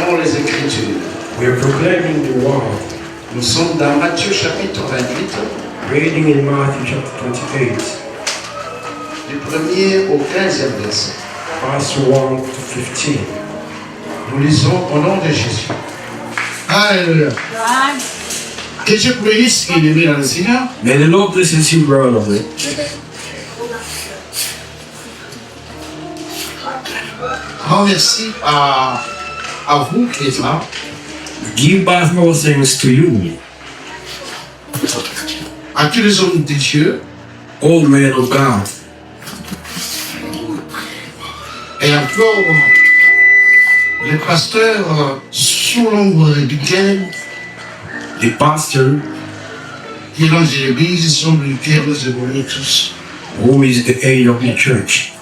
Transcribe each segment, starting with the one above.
proclamons les Écritures. We are proclaiming the word. Nous sommes dans Matthieu chapitre 28, Reading in Matthew chapter 28, du 1er au 15e verset. verse 1 to 15. Nous lisons au nom de Jésus. Alléluia. Que Dieu bénisse et bénisse dans le Seigneur. May the Lord bless you, brother. Grand merci à vous qui êtes là. Give back more things to you, À tous les hommes de Dieu. all men of God, Et encore les pasteurs sous l'ombre duquel the pastor, qui lancent l'église sont les pierres de ébauler tous. who is the head of the church.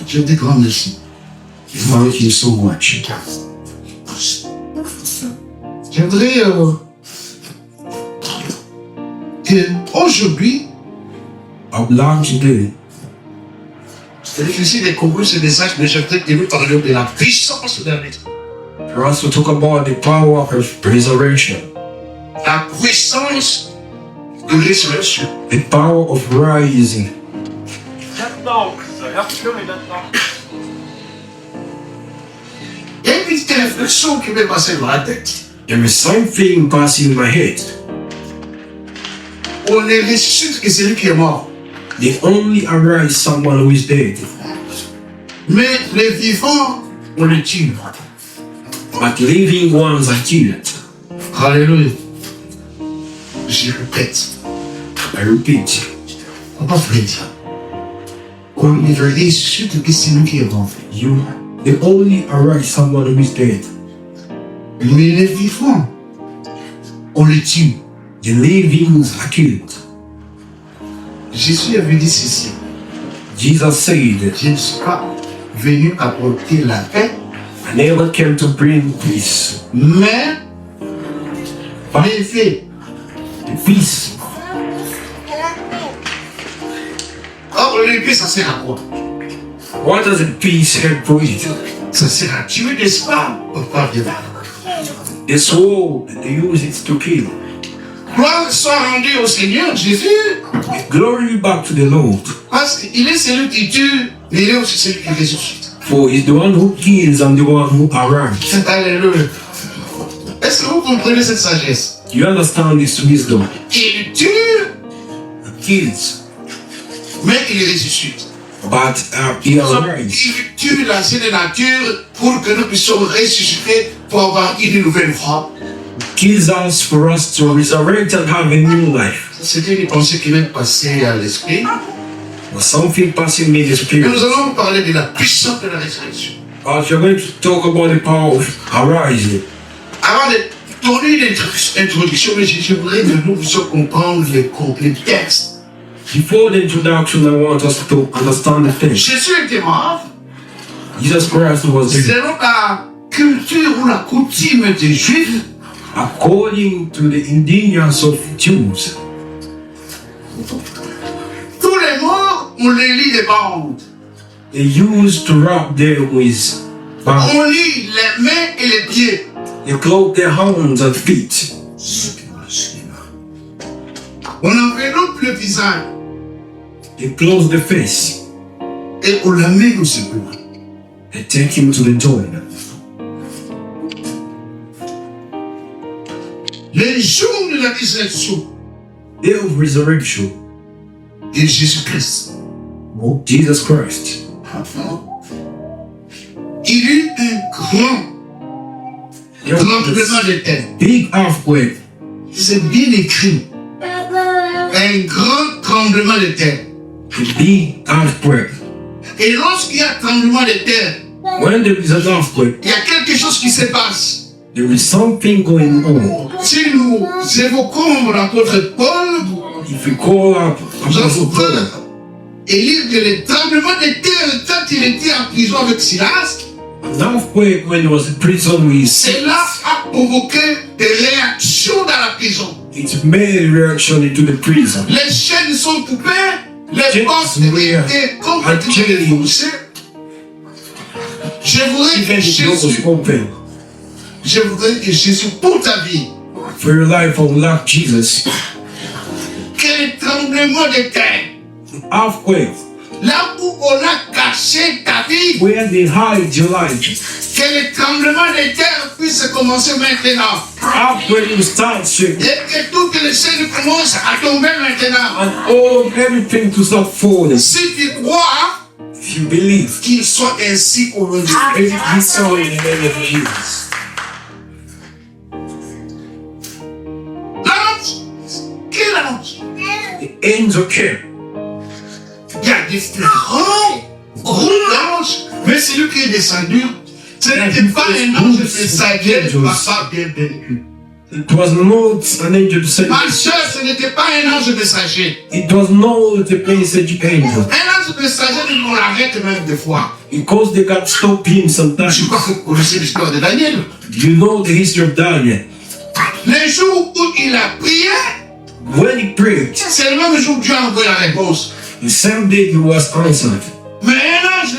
Je dis grand merci. Thank you so much. J'aimerais que aujourd'hui, I would like today c'est difficile de comprendre ce message, mais je vais vous parler de la puissance de la vie. for us to talk about the power of resurrection, La puissance de résurrection. the power of rising. Il y a une petite réflexion qui m'est passée dans la tête. There is something passing in my head. On ne ressuscite que celui qui est mort. They only arise someone who is dead, Mais les vivants, on les tue. but living ones are killed. Alléluia. Je répète. I repeat, On va faire ça. On ne ressuscite que celui qui est mort. they only arise someone who is dead. Mais les vivants, on les tue. The livings are killed. Jésus avait dit ceci. Jesus said, Je ne suis pas venu apporter la paix, I never came to bring peace. mais l'effet. The peace. Or, l'épée, ça sert à quoi? What does the peace help for it? Ça sert à tuer, n'est-ce pas? Pour pas vivre. The sword, they use it to kill. Gloire soit rendue au Seigneur Jésus, Glory be back to the Lord, parce qu'il est celui qui tue, mais il est aussi celui qui ressuscite. for he's the one who kills and the one who arrives. Alléluia. Est-ce que vous comprenez cette sagesse? You understand this wisdom? Il tue, Kills, mais il ressuscite. but he arrives. Il tue l'ancienne nature pour que nous puissions ressusciter pour avoir une nouvelle foi. Kills us for us to resurrect and have a new life. C'était une pensée qui m'est passée à l'esprit. Or something passing me in the Et spirit. nous allons parler de la puissance de la résurrection. But you're going to talk about the power of arising. Avant de donner une introduction, je voudrais que nous puissions comprendre les textes. Before the introduction, I want us to understand the thing. Jésus était mort Jesus Christ was dead. selon la culture ou la coutume des Juifs. According to the indigenous of Jews, Tous les morts, on les lit des bandes. they used to wrap them with bands. On lit les mains et les pieds. They clothed their hands and feet. On enveloppe le visage They closed the face. et on l'amène au secours. They take him to the toilet. Les jours de la résurrection Day of resurrection de Jésus-Christ, of Jesus Christ. il y eut un There tremblement was de terre. a big earthquake. C'est bien écrit. Un grand tremblement de terre. A big earthquake. Et lorsqu'il y a tremblement de terre, When there is an earthquake, il y a quelque chose qui se passe. there is something going on. Si nous évoquons l'apôtre Paul, If we call up nous Apostle avons Paul, peur et lire que le tremblement de terre, quand il était en prison avec Silas, an earthquake when he was in prison with cela a provoqué des réactions dans la prison. it made a reaction into the prison. Les chaînes sont coupées, les Chains portes were étaient complètement unchained. défoncées. Je voudrais que Even the door was Jésus, open. je voudrais que Jésus, pour ta vie, For your life, I would love Jesus. que le tremblement de terre, Earthquake, là où on a caché ta vie, where they hide your life. que le tremblement de terre puisse commencer maintenant. Earthquake will start shaking. Et que toutes les chaînes commencent à tomber maintenant. And all everything to start falling. Si tu crois, If you believe, qu'il soit ainsi aujourd'hui. let it be so in the name of Jesus. L'ange, quel ange? The angel came. Il y a différents groupes d'anges, mais celui qui est descendu, ce n'était pas un ange messager, papa bien béni. It was not an angel to send. Ma soeur, ce n'était pas un ange messager. It was not the message angel. Un ange messager, on l'arrête même des fois. Because they can stop him Je sometimes. crois que vous connaissez l'histoire de Daniel. You know the history of Daniel. Le jour où il a prié, When he prayed, c'est le même jour que Dieu a envoyé la réponse. the same day he was answered. Mais un ange,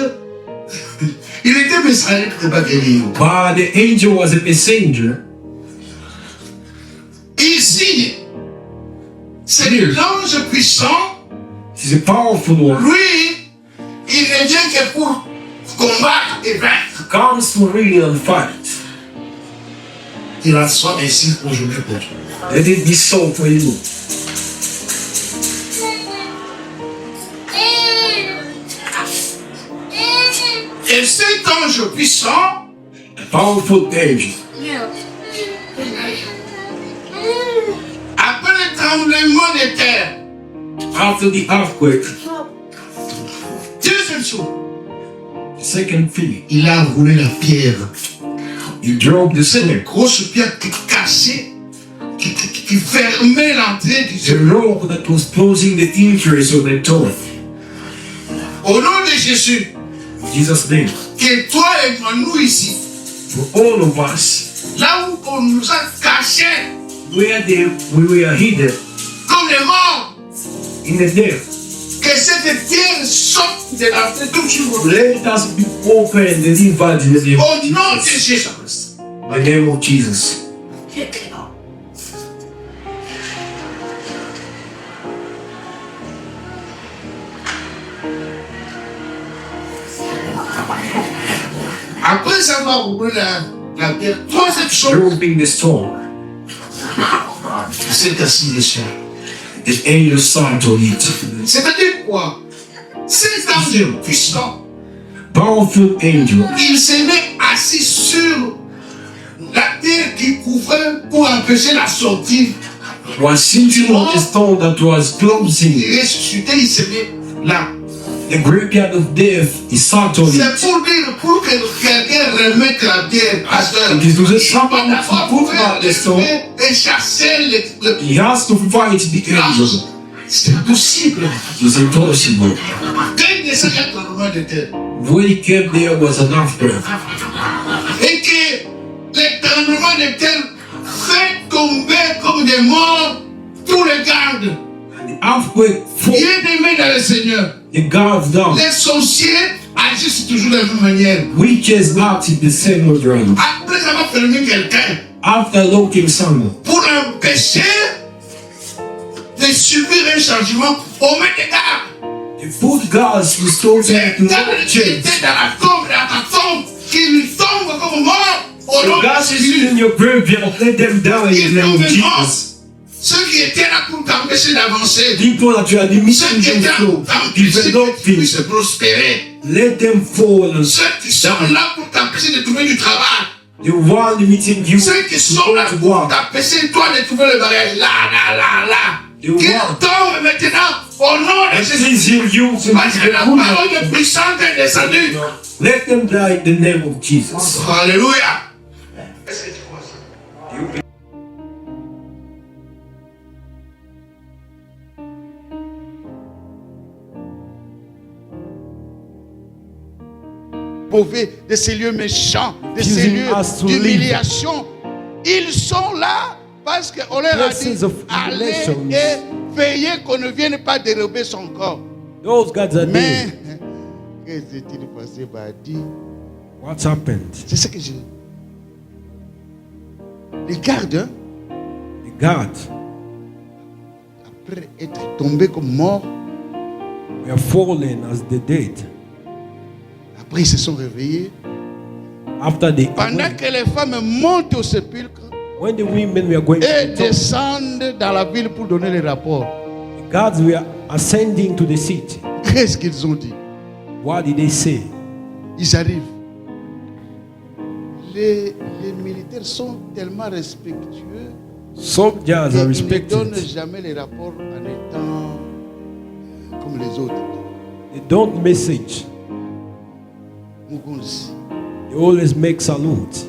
il était messager pour ne pas guérir. But the angel was a messenger. Ici, c'est l'ange puissant. He's a powerful one. Lui, il ne vient que pour combattre et vaincre. Comes to real and fight. Il en soit ainsi aujourd'hui pour toi. Let it be so for you. Et cet ange puissant, A powerful angel. après le tremblement de terre, After the earthquake, deuxième chose, second thing, il a roulé la pierre. he drove the C'est une snake. grosse pierre qui cachait, qui fermait l'entrée du The ciel. rope that was closing the entrance of the door. Au nom de Jésus, Jesus' name. que toi et moi, nous ici, For all of us, là où on nous a cachés where we were hidden comme les morts, in the death, que cette pierre sorte de l'entrée tout de suite. let us be open and delivered in the name Au of nom de Jesus. Jésus. In the name of Jesus. Après avoir roulé la pierre, troisième chose, Dropping the stone, c'est assis dessus. the angel sat on it. C'est-à-dire quoi? Cet ange puissant, Powerful angel il s'est mis assis sur la terre qui couvrait pour empêcher la sortie. was sitting on the stone that was closing Il ressuscité, il s'est mis là. the graveyard of death. He sat on C'est it. pour dire, pour que quelqu'un remette la terre à ce It is to say someone d'abord to put pouvoir back the stone. et chasser le He has to fight the angel. C'est impossible. It's impossible. Quand il s'est fait tremblement de terre, When he came there was an earthquake. et que les tremblements de terre fait tomber comme des morts tous les gardes. The earthquake fought Bien-aimés dans le Seigneur, the guards down. les sorciers agissent toujours de la même manière. Witches acted the same way around. Après avoir fermé quelqu'un, After locking someone, pour empêcher de subir un changement, on met des gardes. the food guards to stone them to Les gardes qui change. étaient dans la tombe, qui lui tombent comme mort, au nom The guards de is in Jésus. your graveyard, let them die in the name of Jesus. Ceux qui étaient là pour t'empêcher d'avancer, People that you are the ceux mission qui étaient là to pour t'empêcher develop que tu puisses things, prospérer, let them fall and ceux qui sont là pour t'empêcher de trouver du travail, the one meeting you ceux qui sont là to pour work. t'empêcher toi de trouver le mariage, là, The qui one tombent maintenant au nom de and Jésus. pleasing you to Parce que la be the parole good. de puissante est descendue. Let them die in the name of Jesus. Alléluia. Est-ce que tu crois ça? Mauvais, de ces lieux méchants, de ces Accusing lieux us to d'humiliation. Ils sont là parce qu'on leur a dit Places of allez humiliation. et veillez qu'on ne vienne pas dérober son corps. Those gods are Mais, there. qu'est-ce qu'il passé par dire? What's happened? C'est ce que je... Les gardes, hein, The guards après être tombés comme morts, were fallen as the dead. après ils se sont réveillés. After they Pendant que les femmes montent au sépulcre when the women were going et to the tomb, descendent dans la ville pour donner les rapports, the guards were ascending to the city. qu'est-ce qu'ils ont dit? What did they say? Ils arrivent. Les militaires sont tellement respectueux Soldiers are qu'ils ne donnent respected. jamais les rapports en étant comme les autres. They don't message. Mugunzi, They always make salute.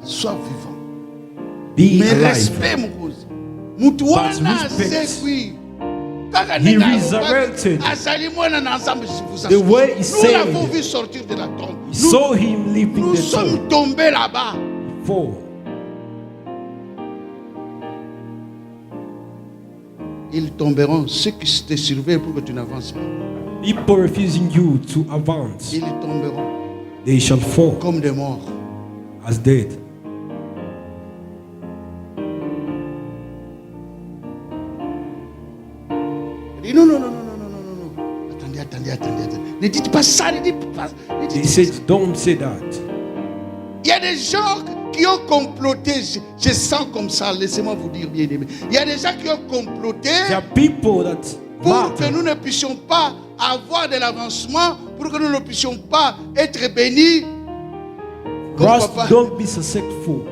sois vivant. Be Mais alive. respect, Mugunzi. Mutu wana respect. sekwi. Kaka He ninga resurrected. Azali mwana na ensemble, je vous The assure. way he Nous said, l'avons vu sortir de la tombe. he saw him leaping Nous the sommes tomb. tombés là-bas. Fall. Ils tomberont, ceux qui te surveillent pour que tu n'avances pas. People refusing you to advance, Ils tomberont they shall fall comme des morts. as dead. Il dit non, non, non, non, non, non, non, non. Attendez, attendez, attendez, attendez. Ne dites pas ça, ne dites pas. Ne They dites said, don't say that. Il y a des gens qui ont comploté. Je sens comme ça, laissez-moi vous dire bien aimé. Il y a des gens qui ont comploté There are people that pour que matter. nous ne puissions pas avoir de l'avancement, pour que nous ne puissions pas être bénis. Comme For us, papa, don't be successful.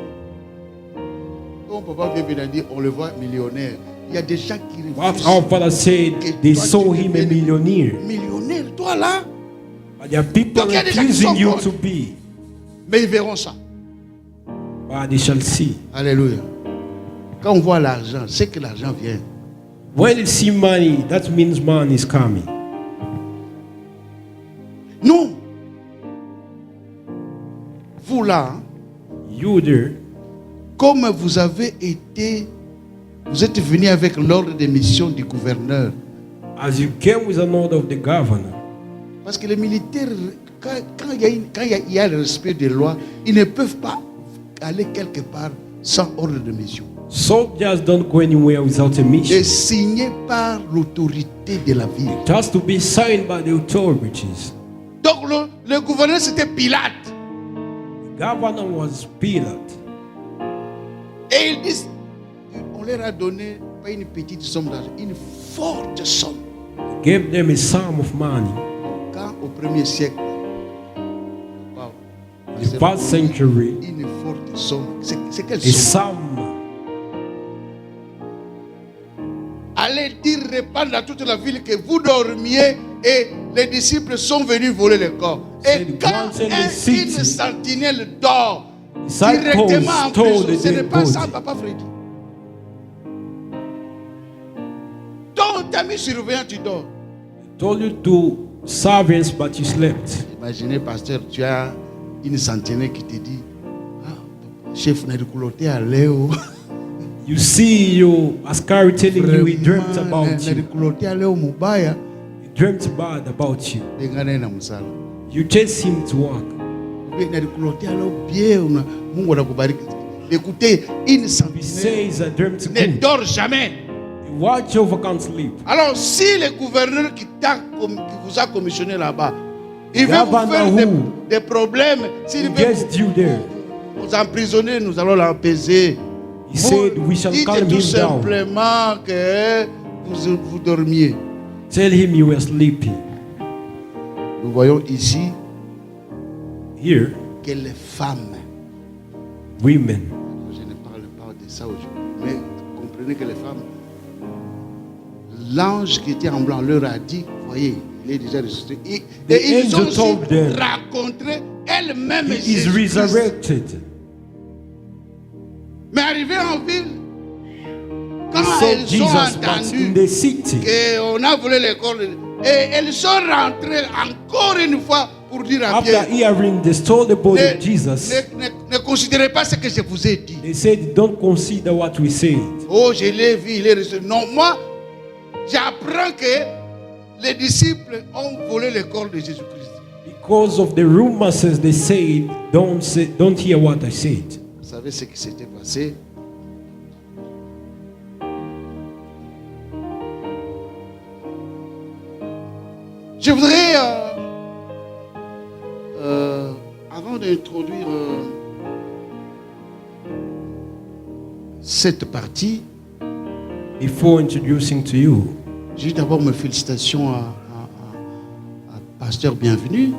comme papa vient de dire, on le voit millionnaire. Il y a des gens qui What refusent. our father said, they toi, saw tu him a deviennes millionaire. Millionnaire, toi là. But there are people Donc, il y a des gens qui refusing sont you contre. to be. Mais ils verront ça. But they shall see. Alléluia. Quand on voit l'argent, c'est que l'argent vient. When you see money, that means man is coming. Non. Vous là, hein, You there, comme vous avez été, vous êtes venu avec l'ordre de mission du gouverneur. as you came with an order of the governor, Parce que les militaires, quand il y a le respect des lois, ils ne peuvent pas aller quelque part sans ordre de mission. soldiers don't go anywhere without a Et mission. signé par l'autorité de la ville. It has to be signed by the authorities. Donc le gouverneur c'était Pilate. The governor was Pilate. Et ils disent, on leur a donné pas une petite somme d'argent, une forte somme. Gave them a sum of money. Quand au premier siècle, wow, The first century, une forte somme. C'est quelle a somme? sum. Allez dire, répandre à toute la ville que vous dormiez et les disciples sont venus voler le corps. Et Said, quand once in the une city, sentinelle dort, disciples directement en told prison, the ce n'est dead pas ça, body. papa Freddy. Donc, t'as mis surveillant, tu dors. Told you to servants, but you slept. Imaginez, pasteur, tu as une sentinelle qui te dit, ah, chef, n'a recouloté à Léo. You see your Ascari telling you he dreamt about N'a you. recouloté à Léo Mubaya. He dreamt bad about you. Dengane na musala. You chase him to work. Na recouloté à Léo bien. Mungu anakubariki. Écoutez, une He sentinelle says I dreamt ne good. dort jamais. The watch over can't sleep. Alors, si le gouverneur qui vous a commissionné là-bas, il veut vous Governor faire who? des problèmes, s'il He veut gets you there. vous emprisonner, nous allons l'empaiser. He said we shall Dites calm tout him down. simplement que vous dormiez. Tell him you were sleeping. Nous voyons ici Here, que les femmes, women, je ne parle pas de ça aujourd'hui, mais comprenez que les femmes, l'ange qui était en blanc leur a dit, voyez, il est déjà ressuscité. Et ils ont angel aussi told them, rencontré elle-même he is Jésus-Christ. resurrected. Mais arrivé en ville, quand He saw elles ont Jesus, but in entendu the city, qu'on a volé les corps, et elles sont rentrées encore une fois pour dire à after Pierre, hearing they stole the body of Jesus, ne considérez pas ce que je vous ai dit. they said, don't consider what we said. Oh, je l'ai vu, il est ressuscité. Non, moi, j'apprends que les disciples ont volé le corps de Jésus-Christ. Because of the rumors they say, don't hear what I said. Vous savez ce qui s'était passé? Je voudrais, avant d'introduire cette partie, Before introducing to you, j'ai d'abord mes félicitations à Pasteur Bienvenu,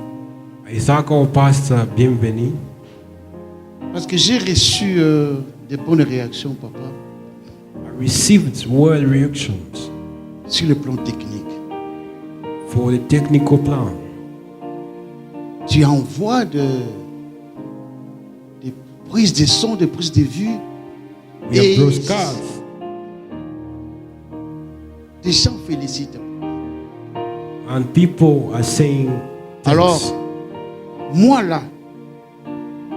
I thank our pastor, bienvenue, parce que j'ai reçu des bonnes réactions, papa, I received well reactions sur le plan technique. for the technical plan. Tu envoies des prises de son, des prises de vue, We have broadcast. des gens félicitent. And people are saying, thanks. Alors, moi là,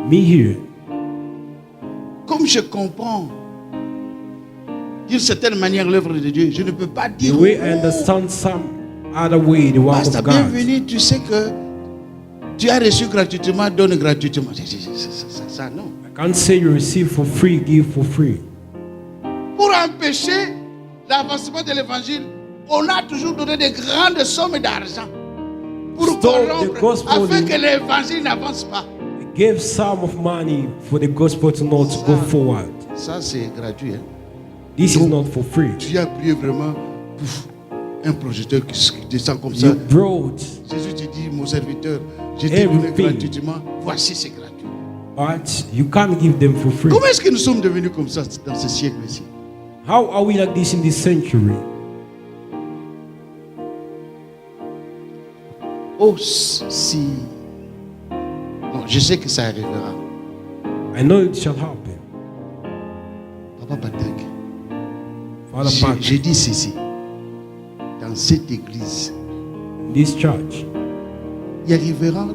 Me here, comme je comprends d'une certaine manière l'œuvre de Dieu, je ne peux pas the dire way I understand some other way, the work Pasteur of God. Bienvenu, tu sais que tu as reçu gratuitement, donne gratuitement. Ça, non. I can't say you receive for free, give for free. Pour empêcher l'avancement de l'évangile, on a toujours donné de grandes sommes d'argent pour Stop the corrompre, gospel afin in- que l'évangile n'avance pas. They gave some of money for the gospel to not go forward. Ça, c'est gratuit. Hein? This is Donc, not for free. Tu as prié vraiment pouf, un projecteur qui descend comme ça. You brought, Jésus te dit, mon serviteur, je t'ai donné Everything. gratuitement, voici c'est gratuit. but you can't give them for free. Comment est-ce que nous sommes devenus comme ça dans ce siècle-ci? How are we like this in this century? Oh, si. Bon, je sais que ça arrivera. I know it shall happen. Papa Patek, Father j'ai Patrick, dit ceci. Dans cette église, this church, il arrivera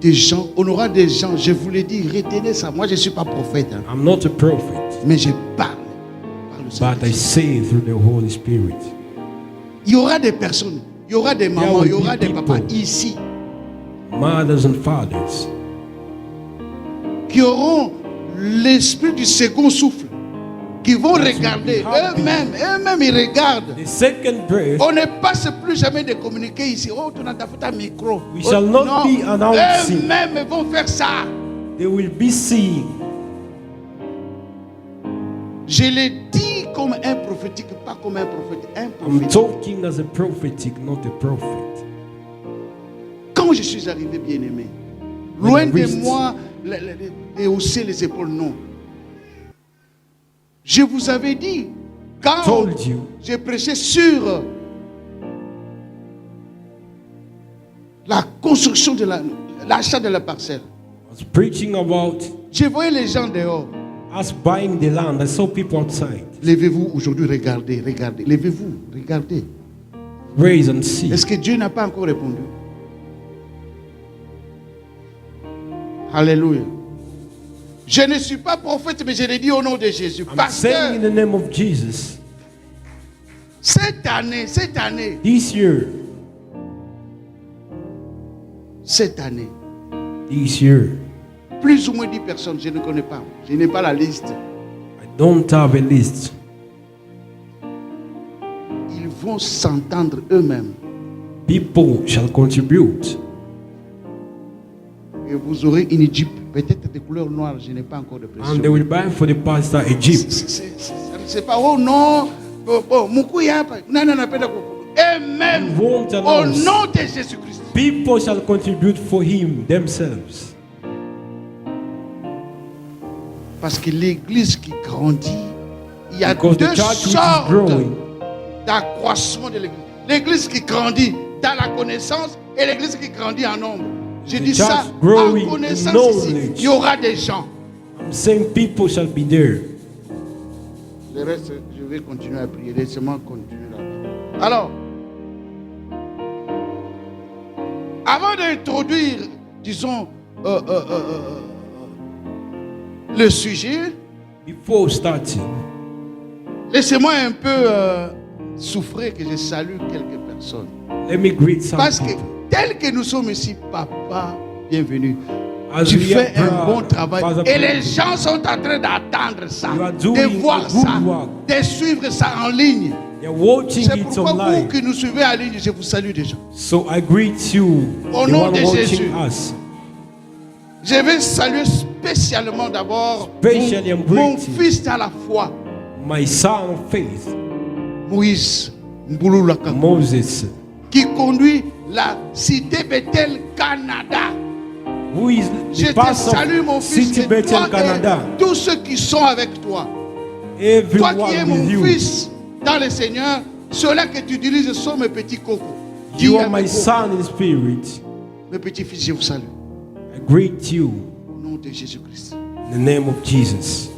des gens, on aura des gens, je vous l'ai dit, retenez ça. Moi, je ne suis pas prophète, hein, I'm not a prophet, mais je parle. par le but I Saint-Esprit. say through the Holy Spirit. Il y aura des personnes, il y aura des mamans, will il y aura be des papas people. ici Mothers and fathers qui auront l'esprit du second souffle, qui vont regarder happy. eux-mêmes ils regardent. the second breath. On ne passe plus jamais de communiquer ici. Oh, tu n'as pas un micro. We Oh, shall not non. be announcing. Eux-mêmes vont faire ça. They will be seeing. Je l'ai dit comme un prophétique, pas comme un prophète. Un I'm prophétique. talking as a prophetic, not a prophet. Quand je suis arrivé, bien-aimé, loin de reached- moi de hausser les épaules, non. Je vous avais dit, quand Told you. j'ai prêché sur la construction de l'achat de la parcelle, I was preaching about je voyais les gens dehors. us buying the land. I saw people outside. Levez-vous aujourd'hui, regardez, regardez. Levez-vous, regardez. Raise and see. Est-ce que Dieu n'a pas encore répondu? Alléluia. Je ne suis pas prophète, mais je l'ai dit au nom de Jésus. I'm Parce saying in que the name of Jesus, cette année, this year, plus ou moins 10 personnes, je ne connais pas. Je n'ai pas la liste. I don't have a list. Ils vont s'entendre eux-mêmes. People shall contribute. Et vous aurez une Jeep, peut-être de couleur noire, je n'ai pas encore de And they pression. will buy for the pastor a jeep. C'est pas, oh non, bon, Moukouya, non, non, non, pas de eux-mêmes, You won't au announce. nom de Jésus-Christ. People shall contribute for him themselves. Parce que l'église qui grandit, il y a Because the deux church which is sortes growing, d'accroissement de l'église. L'église qui grandit dans la connaissance et l'église qui grandit en nombre. Je The dis ça, church growing en in connaissance ici, knowledge. il y aura des gens. I'm saying people shall be there. Le reste, je vais continuer à prier. Laissez-moi continuer là-bas. Alors, avant d'introduire, disons, le sujet, Before starting, laissez-moi un peu souffrir que je salue quelques personnes. let me greet some Parce que people. tel que nous sommes ici, papa, bienvenue. As Tu we fais are un bon proud, travail. Father, Et les please. gens sont en train d'attendre ça, You are de doing voir a good ça, work. de suivre ça en ligne. They're watching C'est it pourquoi vous online. qui nous suivez en ligne, je vous salue déjà. So I greet you, Au the nom one de watching Jésus. us. Je vais saluer spécialement d'abord Spécially, I'm mon greeting fils dans la foi, my son of faith, Moïse Mbouloulaka, Moses, qui conduit la cité Bethel Canada. who is Je the te pastor salue mon of fils City et toi Bethel, Canada. et tous ceux qui sont avec toi. Toi qui es Everyone mon with you. fils dans le Seigneur, ceux-là que tu utilises sont mes petits cocos. You Dis are avec my vous, son in spirit. mes petits fils, je vous salue. I greet you Au nom de Jésus-Christ. in the name of Jesus.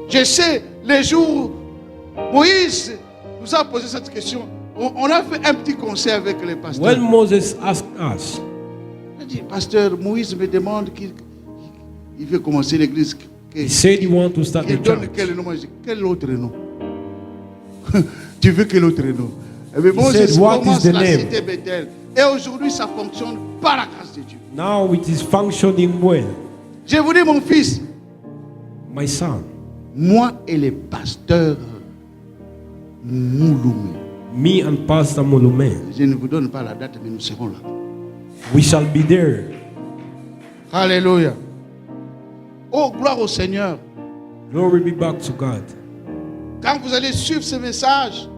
Je sais, les jours, Moïse nous a posé cette question. On a fait un petit conseil avec les pasteurs. When Moses asked us, Il a dit, pasteur, Moïse me demande qu'il veut commencer l'église. he said he want to start Il the donne church. quel nom? Je dis, quel autre nom? Tu veux quel autre nom? Eh bien, Moses said, what commence is the la name? cité Bethel. Et aujourd'hui, ça fonctionne par la grâce de Dieu. Now it is functioning well. Je vous dis, mon fils, My son, moi et les pasteurs Mouloumé, me and Pastor Molume, je ne vous donne pas la date, mais nous serons là. we shall be there. Alléluia. Oh, gloire au Seigneur. Glory be back to God. Quand vous allez suivre ce message,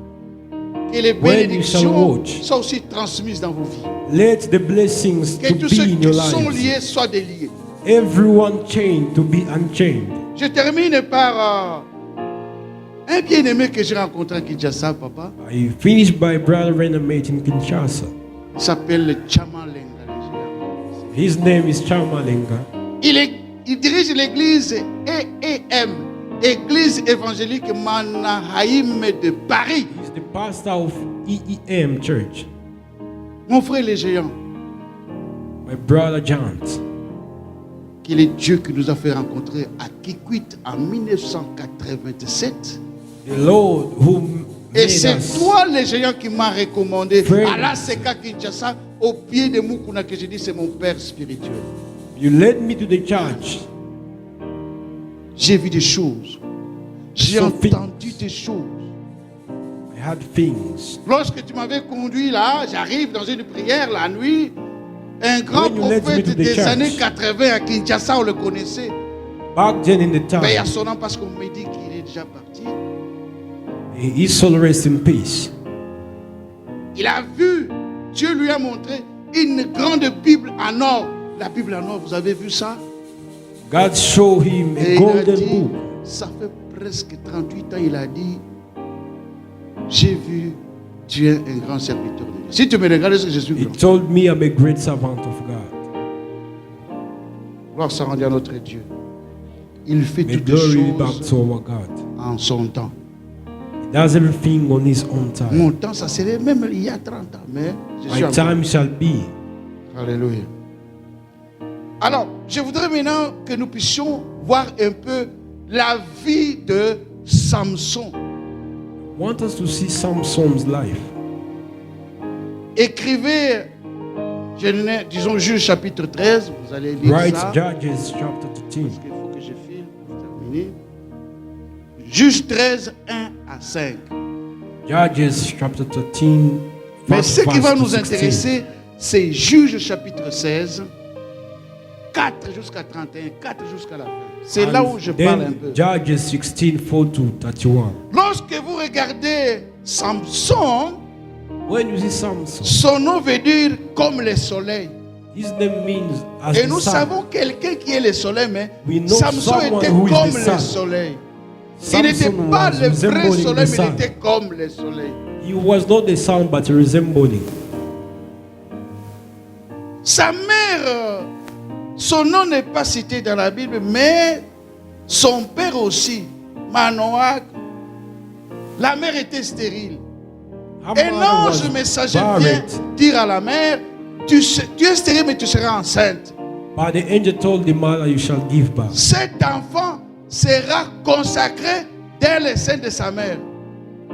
que les When you shall bénédictions watch, soient aussi transmises dans vos vies. let the blessings Que to tous be ceux in your qui sont lives. liés soient déliés. Everyone chained to be unchained. Je termine par un bien-aimé que j'ai rencontré à Kinshasa, papa. I finished by brother Renamate in Kinshasa. Il s'appelle Chama Lenga. His name is Chamalenga. Il dirige l'église EEM, Église évangélique Manahaïm de Paris. He's the pastor of EEM Church. Mon frère les géants, My brother John. qu'il est Dieu qui nous a fait rencontrer à Kikwit en 1987. The Lord who Et made c'est us. toi, les géants, qui m'a recommandé Frère. à la Seka Kinshasa, au pied de Mukuna, que j'ai dit c'est mon père spirituel. You led me to the church. J'ai vu des choses. J'ai Sophie. entendu des choses. I had things. Lorsque tu m'avais conduit là, j'arrive dans une prière la nuit. Un grand When you led me to prophète the des church. années 80 à Kinshasa, on le connaissait. Back then in the Mais il y a time, son nom parce qu'on me dit qu'il est déjà parti. his soul rest in peace. Il a vu, Dieu lui a montré une grande Bible en or. La Bible en or, vous avez vu ça? God showed him Et a il a golden dit, book. ça fait presque 38 ans, il a dit, j'ai vu, tu es un grand serviteur de Dieu. Si tu me regardes, est-ce que je suis He grand? told me I'm a great servant of God. Gloire soit rendue à notre Dieu. Il fait May toutes glory be back choses to our God. en son temps. He does everything on his own time. Mon temps, ça serait même il y a 30 ans, mais je suis My encore. time shall be. Alléluia. Alors, je voudrais maintenant que nous puissions voir un peu la vie de Samson. I want us to see Samson's life. Écrivez, disons Juge chapitre 13, vous allez lire Write ça. Judges chapter 13. Parce qu'il faut que je file pour terminer. Juge 13, 1 à 5. Judges chapter 13. Mais verse ce qui va 1 to nous 16. intéresser, c'est Juge chapitre 16, 4 jusqu'à 31, 4 jusqu'à la fin. C'est là où je parle un Then peu. Judges 16, 4 to 31. Lorsque vous regardez Samson, When you see Samson, son nom veut dire comme le soleil. his name means as Et the nous sun. savons quelqu'un qui est le soleil, mais We know Samson someone était who is comme the le sun. soleil. Il n'était Samson pas was le vrai resembling soleil, the mais il sun. était comme le soleil. He was not the sun, but resembling. Sa mère, son nom n'est pas cité dans la Bible, mais son père aussi, Manoach, la mère était stérile. Her Un mother ange was messager vient barren, dire à la mère, tu es stérile, mais tu seras enceinte. but the angel told the mother, you shall give birth. Cet enfant sera consacré dès le sein de sa mère.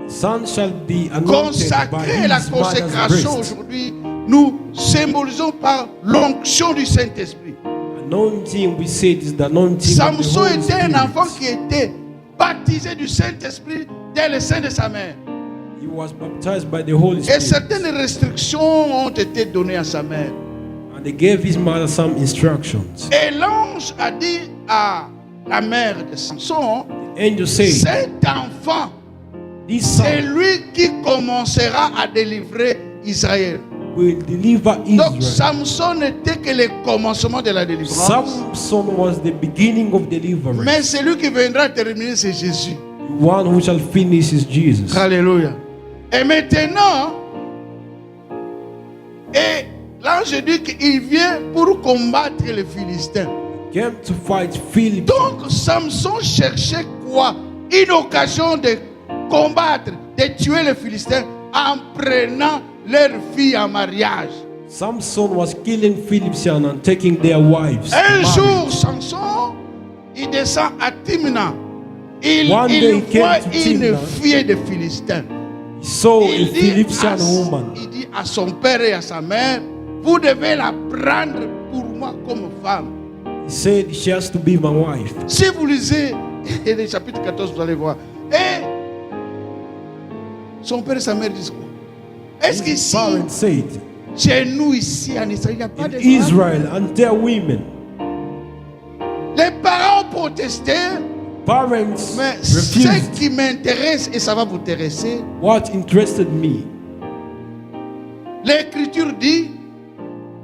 Son shall be anointed by Consacré, la his mother's consécration breast. aujourd'hui nous symbolisons par l'onction du Saint-Esprit. Anointing, we say, is the anointing of the Samson Holy était un Spirit. enfant qui était baptisé du Saint-Esprit dès le sein de sa mère. He was baptized by the Holy Et Spirit. certaines restrictions ont été données à sa mère. And they gave his mother some instructions. Et l'ange a dit à la mère de Samson, The angel said, cet enfant, this c'est son lui qui commencera à délivrer Israël. will deliver Donc Israel. Samson n'était que le commencement de la délivrance. Samson was the beginning of deliverance. Mais celui qui viendra terminer, c'est Jésus. The one who shall finish is Jesus. Alléluia. Et maintenant, et l'ange dit qu'il vient pour combattre les Philistins. Came to fight Philip. Donc Samson cherchait quoi? Une occasion de combattre, de tuer les Philistins en prenant leur fille en mariage. Samson was killing Philippians and taking their wives. to Un marry. jour, Samson, il descend à Timna. One day Il he came voit to une Timna. fille de Philistins. He saw a Il dit, Philippian woman. il dit à son père et à sa mère, vous devez la prendre pour moi comme femme. He said she has to be my wife. Si vous lisez le chapitre 14, vous allez voir. Et son père et sa mère disent quoi? Est-ce His qu'ici, parents said, chez nous ici en Israël, il n'y a pas in de femmes? Israel, and their women, Les parents ont protesté, parents mais ce refused. qui m'intéresse, et ça va vous intéresser, What interested me, l'Écriture dit,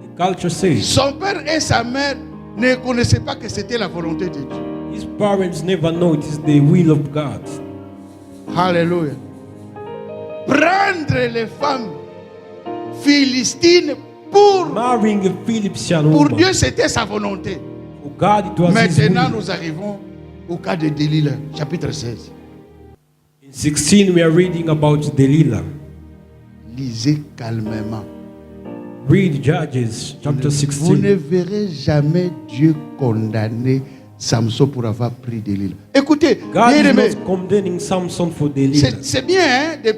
the culture says, son père et sa mère ne connaissaient pas que c'était la volonté de Dieu. his parents never noticed the will of God. Alléluia. Prendre les femmes philistines pour Marrying a Philippian Pour woman, Dieu, c'était sa volonté. for God it was his Maintenant, will. nous arrivons au cas de Delilah, chapitre 16. In 16 we are reading about Delilah. Lisez calmement. Read Judges chapter Vous ne 16. verrez jamais Dieu condamner Samson pour avoir pris Delilah. Écoutez, God is bien-aimés, not condemning Samson for Delilah. c'est bien hein,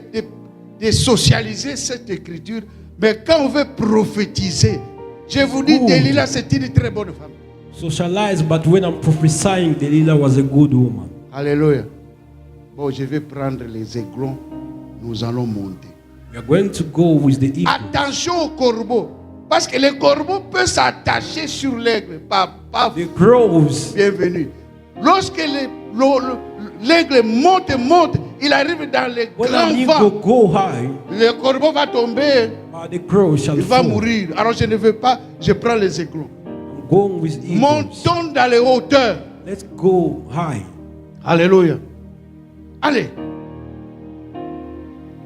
de socialiser cette écriture, mais quand on veut prophétiser, je vous dis, Good. Delilah, c'est une très bonne femme. Socialized, but when I'm prophesying, Delilah was a good woman. Alléluia. Bon, je vais prendre les aiglons, nous allons monter. We are going to go with the eagle. Attention au corbeau. Parce que le corbeau peut s'attacher sur l'aigle. Pas The crows, bienvenue. Lorsque l'aigle monte, il arrive dans le when grand an eagle vent. go high, Le corbeau va tomber, but the crow shall il va fall. mourir. Alors je ne veux pas, je prends les aiglons. I'm going with eagles. Montons dans les hauteurs. Let's go high. Alléluia. Allez.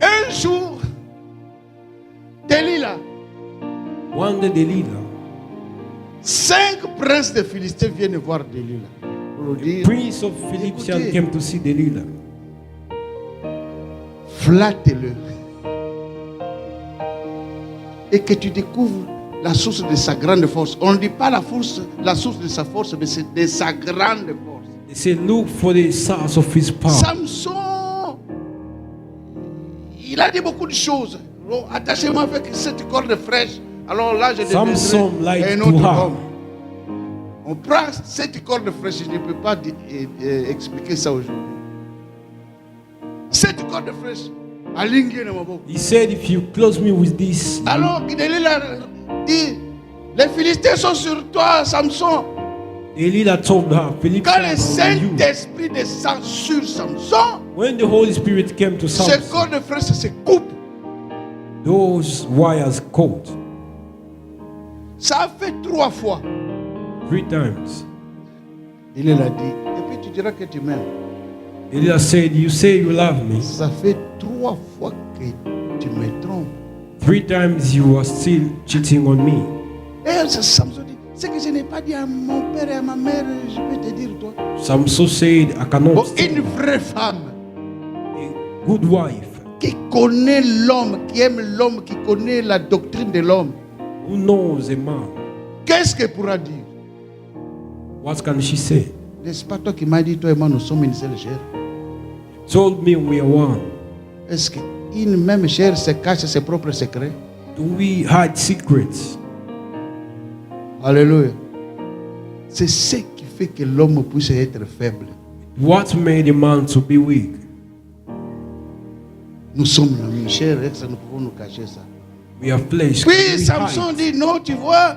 Un jour, Delilah, One day Delilah, 5 princes de Philistins viennent voir Delilah. Pour lui dire, prince of Philippians, Écoutez. came to see Delilah. flatte-le. Et que tu découvres la source de sa grande force. On ne dit pas la source de sa force, mais c'est de sa grande force. They said, look for the source of his power. Samson, il a dit beaucoup de choses. Attachez-moi avec cette corde fraîche. Alors là, je Samson deviendrai liked un to autre have. homme. On prend cette corde fraîche, je ne peux pas expliquer ça aujourd'hui. Cette corde fraîche, alingue na maboko. He said, if you close me with this, Alors Delilah dit, les Philistins sont sur toi, Samson. Delilah told her, Quand le Philippians are on you. Saint-Esprit descend sur Samson, When the Holy Spirit came to ces Samson, cordes fraîches se coupent. those wires caught Ça a fait 3 fois. 3 times. Il l'a dit. Et puis tu diras que tu m'aimes. Delilah said, you say you love me. Ça fait 3 fois que tu me trompes. 3 times you are still cheating on me. Et Samson dit, ce que je n'ai pas dit à mon père et à ma mère, je peux te dire toi. Samson said, I cannot Bon, stay. une vraie femme A good wife qui connaît l'homme, qui aime l'homme, qui connaît la doctrine de l'homme. who knows a man. Qu'est-ce qu'elle pourra dire? What can she say? N'est-ce pas toi qui m'as dit, toi et moi, nous sommes une seule chair? Told me we are one. Est-ce qu'une même chair se cache ses propres secrets? Do we hide secrets? Alléluia. C'est ce qui fait que l'homme puisse être faible. What made a man to be weak? Nous sommes la chair, ça nous pouvons nous cacher ça. We are flesh. Puis We Samson hide. dit non, tu vois,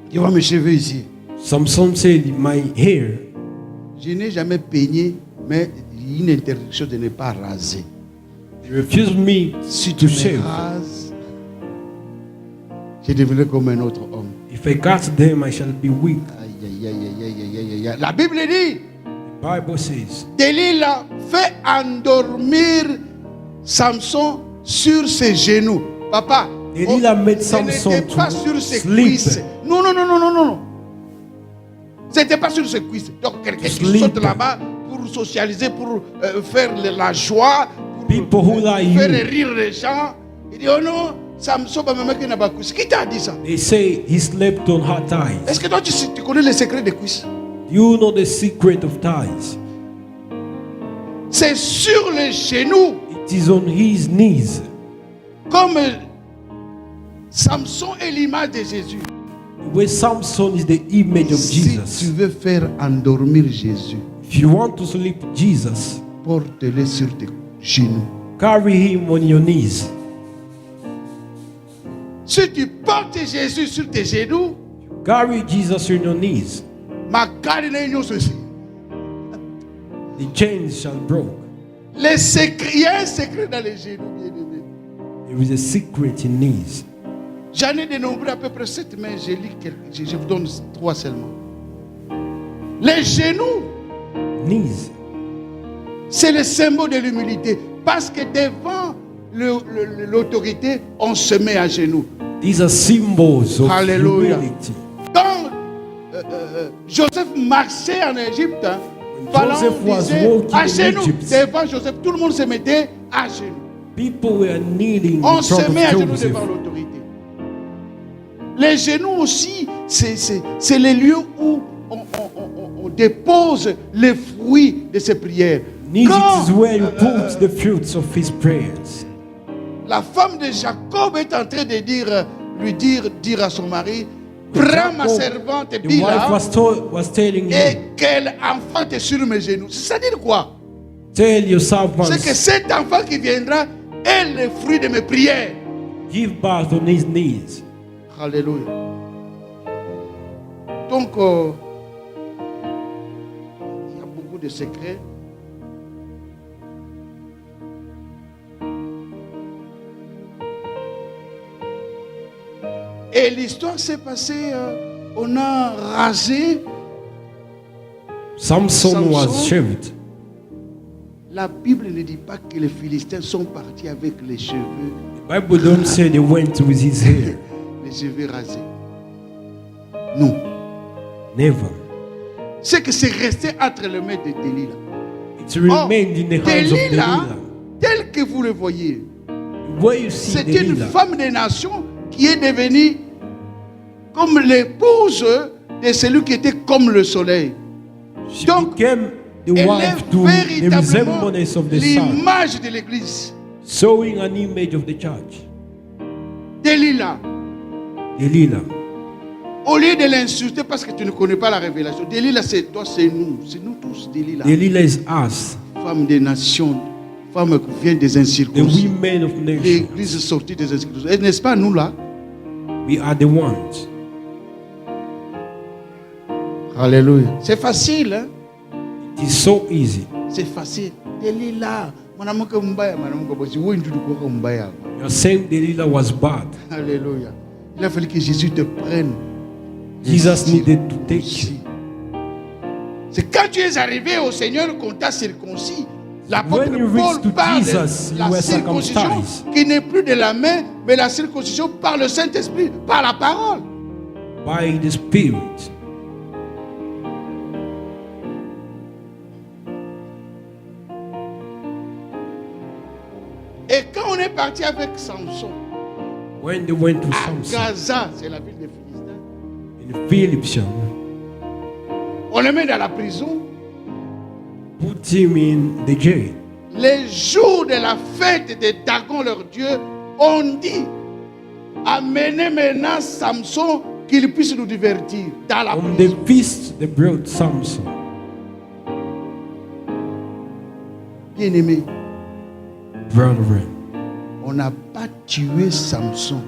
tu vois mes cheveux ici. Samson said, my hair, Je n'ai jamais peigné, mais il y a une interdiction de ne pas raser. he refused me Si tu to me shave. rases, je deviendrai comme un autre homme. If I cut them, I shall be weak. Aïe, aïe, aïe, aïe, aïe, aïe, aïe, aïe. La Bible dit, The Bible says, Delilah fait endormir Samson sur ses genoux. Papa, Delilah made ce Samson n'était pas to sur ses sleep. cuisses. Non, non, non, non, non, non. Ce n'était pas sur ses cuisses. Donc quelqu'un qui Sleep. saute là-bas pour socialiser, pour faire la joie, pour People who like faire you. rire les gens. Il dit, oh non, Samson va me mettre une cuisse. Qui t'a dit ça? They say he slept on her thighs. Est-ce que toi tu connais les secrets des cuisses? You know the secret of thighs. C'est sur les genoux. It is on his knees. Comme Samson est l'image de Jésus. Where Samson is the image of Si Jesus. tu veux faire endormir Jésus, If you want to sleep Jesus, porte-le sur tes genoux. carry him on your knees. Si tu portes Jésus sur tes genoux, Carry Jesus on your knees. ma garde n'est pas ceci. The chains shall broke. Les secrets, il y a un secret dans les genoux, bien-aimés. There is a secret in knees. J'en ai dénombré à peu près 7, mais je lis quelques, je vous donne 3 seulement. Les genoux, Knees. c'est le symbole de l'humilité. Parce que devant l'autorité, on se met à genoux. These are symbols of Hallelujah. humility. Quand Joseph marchait en Égypte, hein, Pharaon Joseph was disait walking à in genoux. Egypt. Devant Joseph, tout le monde se mettait à genoux. People were kneeling On in se front met à of genoux Joseph. devant l'autorité. Les genoux aussi, c'est les lieux où on dépose les fruits de ses prières. Knees, Quand it is where you put the fruits of his prayers. la femme de Jacob est en train de dire à son mari, prends ma Jacob, servante The wife Bila was telling et him, qu'elle enfante sur mes genoux. C'est-à-dire quoi? tell your C'est que servants, cet enfant qui viendra est le fruit de mes prières. give birth on his knees. Alléluia. Donc, il y a beaucoup de secrets. Et l'histoire s'est passée, on a rasé. Samson was Samson. shaved. La Bible ne dit pas que les Philistins sont partis avec les cheveux, The Bible don't say they went with his hair. les cheveux rasés. Non. Never. C'est que c'est resté entre les mains de Delilah. It remained in the hands of Delilah, Delilah. tel que vous le voyez, Where you see c'est une Delilah, femme des nations qui est devenue comme l'épouse de celui qui était comme le soleil. she Donc, became the elle wife est to the véritablement resemblance of the sun, l'image de l'église. showing an image of the church. Delilah, Delilah. au lieu de l'insulter parce que tu ne connais pas la révélation, Delilah c'est toi, c'est nous tous, Delilah. Delilah is us, Femme des nations, femme qui vient des the incirconcis. women of nations. L'église sortie des incirconcis. Et n'est-ce pas nous là? We are the ones. Alléluia. C'est facile, hein? It is so easy. C'est facile. Delilah, mwanamke mbaya, mwanamke bosi, wewe ndio ulikuwa mbaya. You're saying Delilah was bad. Alléluia. Il a fallu que Jésus te prenne. Jesus needed to take you. C'est quand tu es arrivé au Seigneur qu'on t'a circoncis. L'apôtre When you reached to Paul parle Jesus, de you la were circoncision circumcised. qui n'est plus de la main, mais la circoncision par le Saint-Esprit, par la parole. By the Spirit. Et quand on est parti avec Samson, When they went to à Samson Gaza, c'est la ville des Philistins, in Philippians, on le met dans la prison. put him in the jail. Les jours de la fête de Dagon, leur Dieu, On dit, amenez maintenant Samson qu'il puisse nous divertir dans la On prison. the feast, they brought Samson. Bien-aimé, Brethren, on n'a pas tué Samson,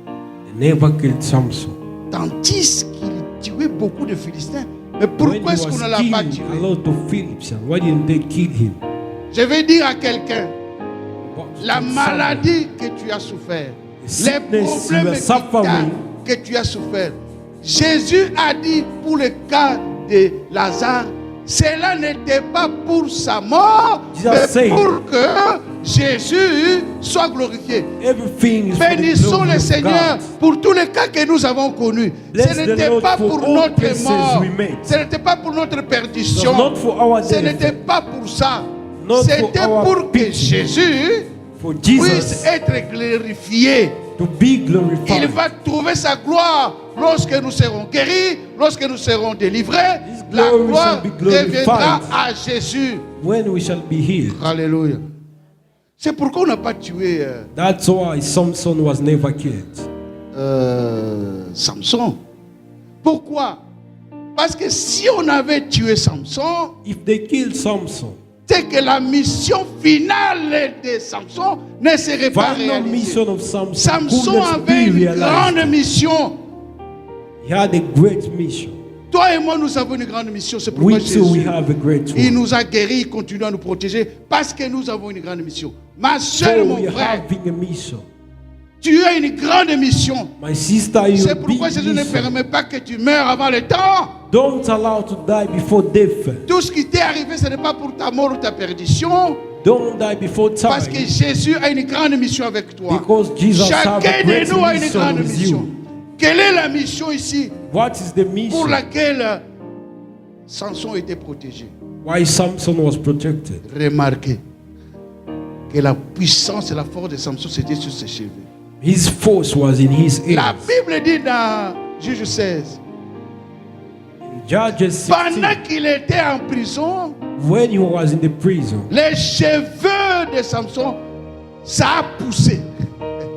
they never killed Samson. tandis qu'il tuait beaucoup de Philistins. Mais When pourquoi he est-ce qu'on was ne l'a pas killing a tué? lot of Philippians, why didn't they kill him? Je vais dire à quelqu'un, But la someone- maladie que tu as souffert, les sickness you problèmes are suffering, que tu as souffert, Jésus a dit pour le cas de Lazare, cela n'était pas pour sa mort, Jesus mais said, pour que Jésus soit glorifié. everything is for the Bénissons glory le of Seigneur God. pour tous les cas que nous avons connus. Bless Ce the n'était Lord pas for pour all notre places mort. we met. Ce n'était pas pour notre It was perdition. not for our Ce death, n'était pas pour ça. Not C'était for our pour que pity. Jésus for puisse Jesus être glorifié. to be Il glorified. va trouver sa gloire lorsque nous serons guéris, lorsque nous serons délivrés. His La glory gloire shall be glorified. reviendra à Jésus. When we shall be healed. Alléluia. C'est pourquoi on n'a pas tué That's why Samson was never killed. Samson. Pourquoi? Parce que si on avait tué Samson, If they killed Samson, c'est que la mission finale de Samson ne serait pas final réalisée. mission of Samson Samson couldn't avait be une realized. grande mission. He had a great mission. Toi et moi, nous avons une grande mission. C'est pourquoi We too, we Jésus, have a great il one. nous a guéris, il continue à nous protéger parce que nous avons une grande mission. Ma So soeur, mon we frère, having a mission. tu as une grande mission. My sister, you C'est big pourquoi Jésus ne mission. permet pas que tu meurs avant le temps. Don't allow to die before death. Tout ce qui t'est arrivé, ce n'est pas pour ta mort ou ta perdition. Don't die before time. Parce que Jésus a une grande mission avec toi. Because Jesus have a Chacun great de nous a une mission grande with mission. you. Quelle est la mission ici What is the pour mission? laquelle Samson était protégé? Why Samson was protected? Remarquez que la puissance et la force de Samson c'était sur ses cheveux. His force was in his La ears. Bible dit dans Juge 16, In Judges 16, pendant qu'il était en prison, when he was in the prison, les cheveux de Samson, ça a poussé.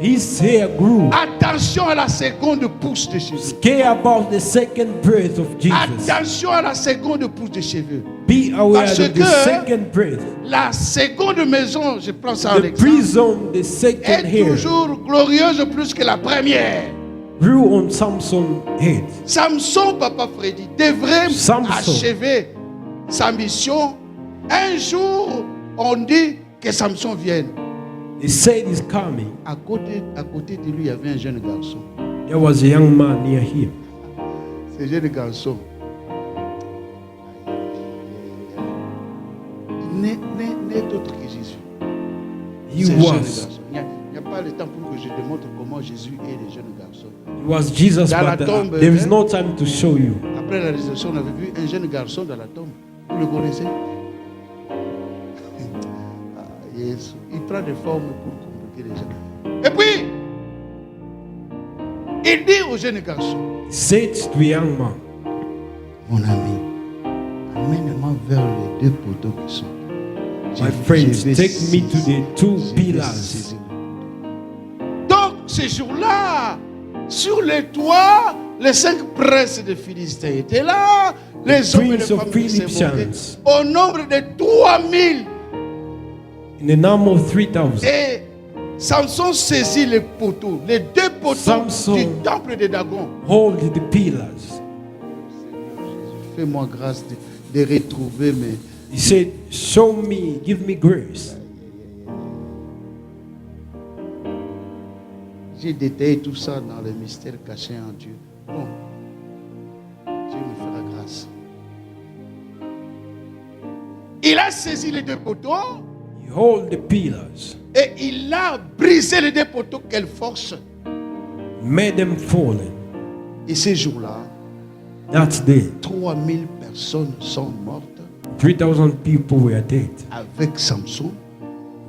his hair grew. Attention à la seconde pousse de cheveux. Care about the second breath of Jesus. Attention à la seconde pousse de cheveux. Be aware Parce of the que- second breath. La seconde maison, je prends ça en The exemple, prison, the second est hair, toujours glorieuse plus que la première. grew on Samson's head. Samson, Papa Freddy, devrait Samson. achever sa mission. Un jour, on dit que Samson vienne. They said he's coming. À côté de lui, il y avait un jeune garçon. There was a young man near him. Ce jeune garçon, il n'est autre que Jésus. He Ce jeune was. garçon. Il n'y a pas le temps pour que je démontre comment Jésus est le jeune garçon. He was Jesus, Dans la but tombe, there is hein? no time to show you. Après la résurrection, on avait vu un jeune garçon dans la tombe. Vous le connaissez? Ah, Jésus. Il prend des formes pour compliquer les gens. Et puis, il dit au jeune garçon, He said to the young man, mon ami, amène-moi vers les deux poteaux qui sont. my Je friends, vais take me to saisir- the two je vais pillars. saisir le poteau. Donc, ce jour-là, sur les toits, les 5 princes de Philistins étaient là, les hommes et les prince of femmes qui se Philistines. montaient, au nombre de 3000. In the number of 3,000. Et Samson saisit les poteaux, les 2 poteaux Samson. du temple de Dagon. Hold the pillars. Fais-moi grâce de retrouver mes. He said, show me, give me grace. J'ai détaillé tout ça dans le mystère caché en Dieu. Bon, Dieu me fera grâce. Il a saisi les 2 poteaux He hold the pillars, et il a brisé les 2 poteaux. Quelle force! made them fallen. Et ces jours-là, That day, 3000 personnes sont mortes 3,000 people were dead avec Samson.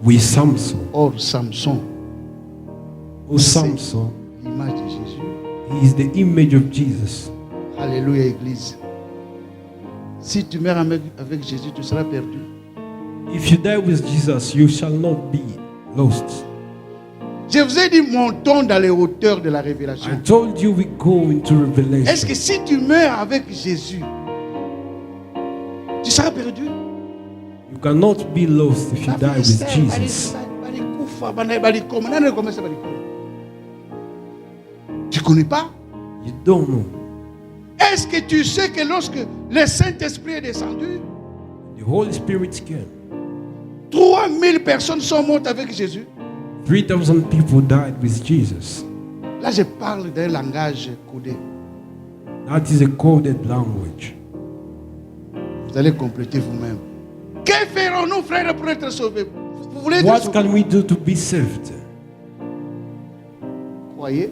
with Samson. Or, Samson, Oh, Samson, l'image de Jésus. he is the image of Jesus. Alléluia, Église. Si tu meurs avec Jésus, tu seras perdu. If you die with Jesus, you shall not be lost. Je vous ai dit, montons dans les hauteurs de la I révélation. told you we go into Est-ce que revelation. si tu meurs avec Jésus, tu seras perdu? You cannot be lost if you die with Jesus. Tu ne connais pas? You don't know. Est-ce que tu sais que lorsque le Saint-Esprit est descendu, The Holy Spirit came. 3000 personnes sont mortes avec Jésus? 3,000 people died with Jesus. Là, je parle d'un langage codé. That is a coded language. Vous allez compléter vous-même. Que ferons-nous, frères, pour être sauvés? Vous voulez être What sauvés? can we do to be saved? Croyez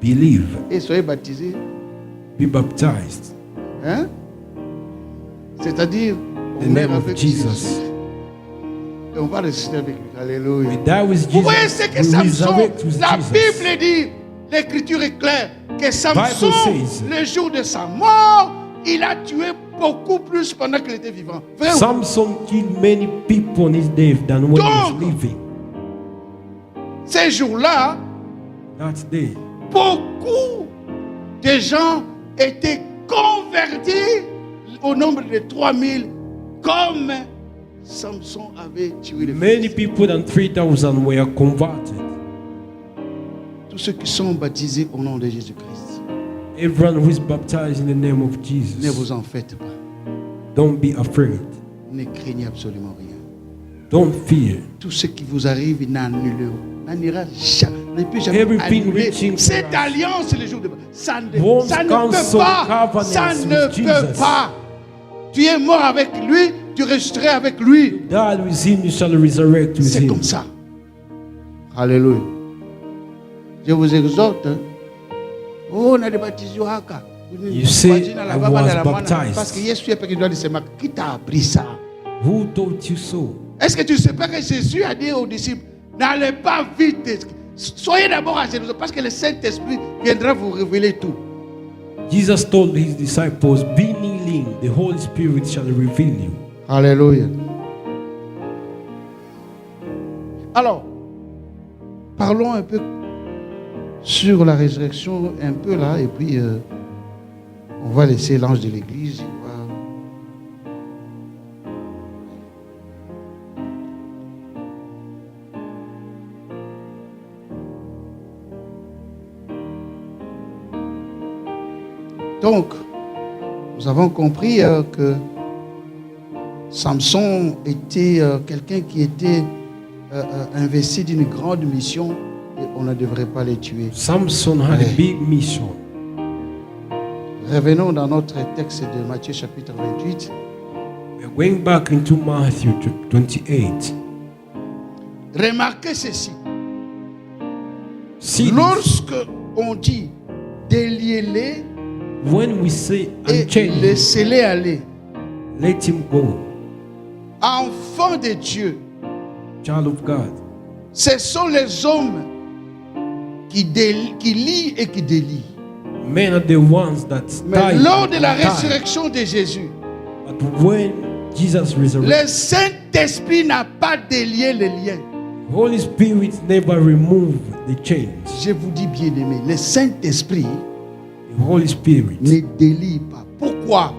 Believe. et soyez baptisés. Be baptized. Hein? C'est-à-dire, The on meurt name of avec Jesus. Jésus. Et on va ressusciter avec lui. Alléluia. We die with Vous voyez ce Jesus. que We Samson, resurrect with la Jesus. Bible dit, l'écriture est claire, que Samson, says- le jour de sa mort, il a tué beaucoup plus pendant qu'il était vivant. Vrai ou- Samson killed many people on his death than when he was Donc- living. Ces jours-là, That day, beaucoup de gens étaient convertis au nombre de 3000 comme Samson avait tué les many Philistins. people than 3,000 were converted. Tous ceux qui sont baptisés au nom de Jésus-Christ. Everyone who is baptized in the name of Ne Jesus, vous en faites pas. don't be afraid. Ne craignez absolument rien. Don't fear. Tout ce qui vous arrive n'annulera jamais. Ne peut jamais Everything annuler reaching cette for us. alliance le jour de ça ne, Won't ça ne cancel peut pas. covenants Ça with ne peut Jesus. pas. Tu es mort avec lui, tu resteras avec lui. Die with him, you shall resurrect with C'est him. comme ça. Alléluia. Je vous exhorte. Hein. Oh, on a des baptisés au haka. You say, I was baptized. Parce que Jésus est qui doit dire, c'est moi qui t'a appris ça. Who taught you so? Est-ce que tu ne sais pas que Jésus a dit aux disciples, n'allez pas vite, soyez d'abord à Jérusalem, parce que le Saint-Esprit viendra vous révéler tout. Jesus told his disciples, be kneeling, the Holy Spirit shall reveal you. Alléluia. Alors, parlons un peu sur la résurrection, un peu là, et puis on va laisser l'ange de l'église. Donc, nous avons compris que Samson était quelqu'un qui était investi d'une grande mission et on ne devrait pas les tuer. Samson had a big mission. Revenons dans notre texte de Matthieu chapitre 28. We're going back into Matthew 28. Remarquez ceci. See, Lorsque on dit déliez-les when we say et unchain, laissez-les aller, let him go, enfants de Dieu, child of God. ce sont les hommes qui lient et qui délient. Men are the ones that Mais die. lors de la and die. résurrection de Jésus, But when Jesus resurrected, le Saint-Esprit n'a pas délié les liens. Holy Spirit never removed the chains. Je vous dis bien aimé, le Saint-Esprit The Holy Spirit ne délie pas. Pourquoi?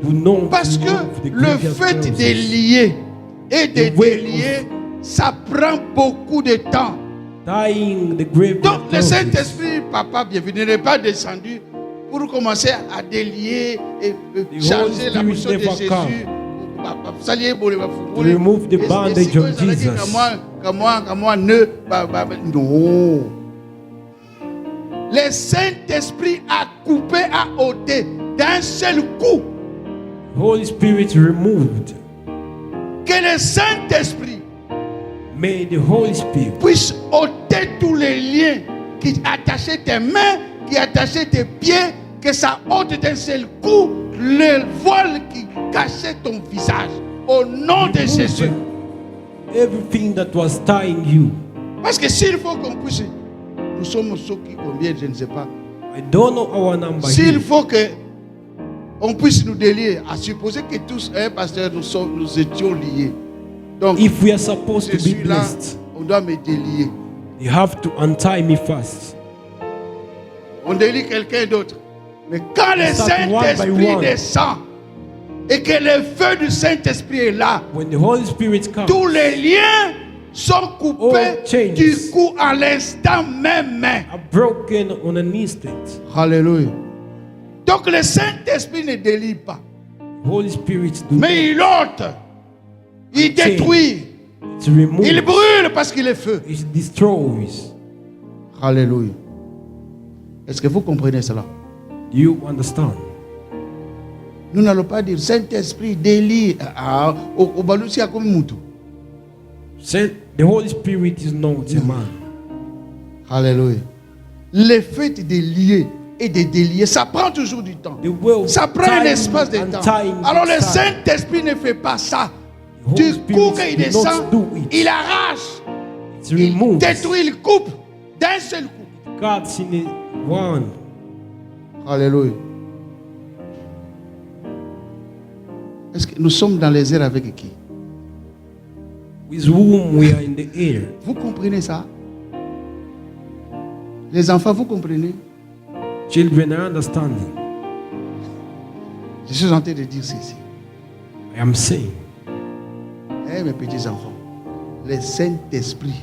do not Parce que remove the le grievous fait causes. de lier et de The way délier, ça prend beaucoup de temps. Tying the grievous Donc le causes. Saint-Esprit, papa, bienvenue, n'est pas descendu pour commencer à délier et changer la Holy mission de Spirit never Jésus. come. To remove the bandage of Jesus. Non. Le Saint-Esprit a coupé, a ôté d'un seul coup. Holy Spirit removed. Que le Saint-Esprit May the Holy Spirit puisse ôter tous les liens qui attachaient tes mains, qui attachaient tes pieds, que ça ôte d'un seul coup le voile qui cachait ton visage. Au nom de Jésus. everything that was tying you. Parce que s'il faut qu'on puisse, nous sommes ceux qui combien, je ne sais pas. I don't know our number S'il here. faut que on puisse nous délier, à supposer que tous, pasteur, nous étions liés. Donc, If we are supposed je to be suis là blessed, on doit me délier. You have to untie me first. On délie quelqu'un d'autre. Mais quand le Start one by Saint-Esprit one. descend et que le feu du Saint-Esprit est là, When the Holy Spirit comes, tous les liens sont coupés All changes. du coup à l'instant même. are broken on an instant. Alléluia. Donc le Saint-Esprit ne délie pas, Holy Spirit do mais il ôte, il Change. détruit, it removes, il brûle parce qu'il est feu. it destroys. Alléluia. Est-ce que vous comprenez cela? Do you understand? Nous n'allons pas dire Saint-Esprit délie au balousia comme moutou. Say, the Holy Spirit is not a man. Alléluia. Le fait de lier et de délier, ça prend toujours du temps. The will Ça prend un time espace de and temps. time Alors le takes time. Saint-Esprit ne fait pas ça. The Du Holy coup, Spirit quand il do not descend, do it. il arrache, It il removes. détruit, il coupe d'un seul coup. God's in it one. Alléluia. Est-ce que nous sommes dans les airs avec qui? With whom we are in the air. Vous comprenez ça? Les enfants, vous comprenez? Children are understanding. Je suis en train de dire ceci. I am saying Eh mes petits enfants, le Saint-Esprit,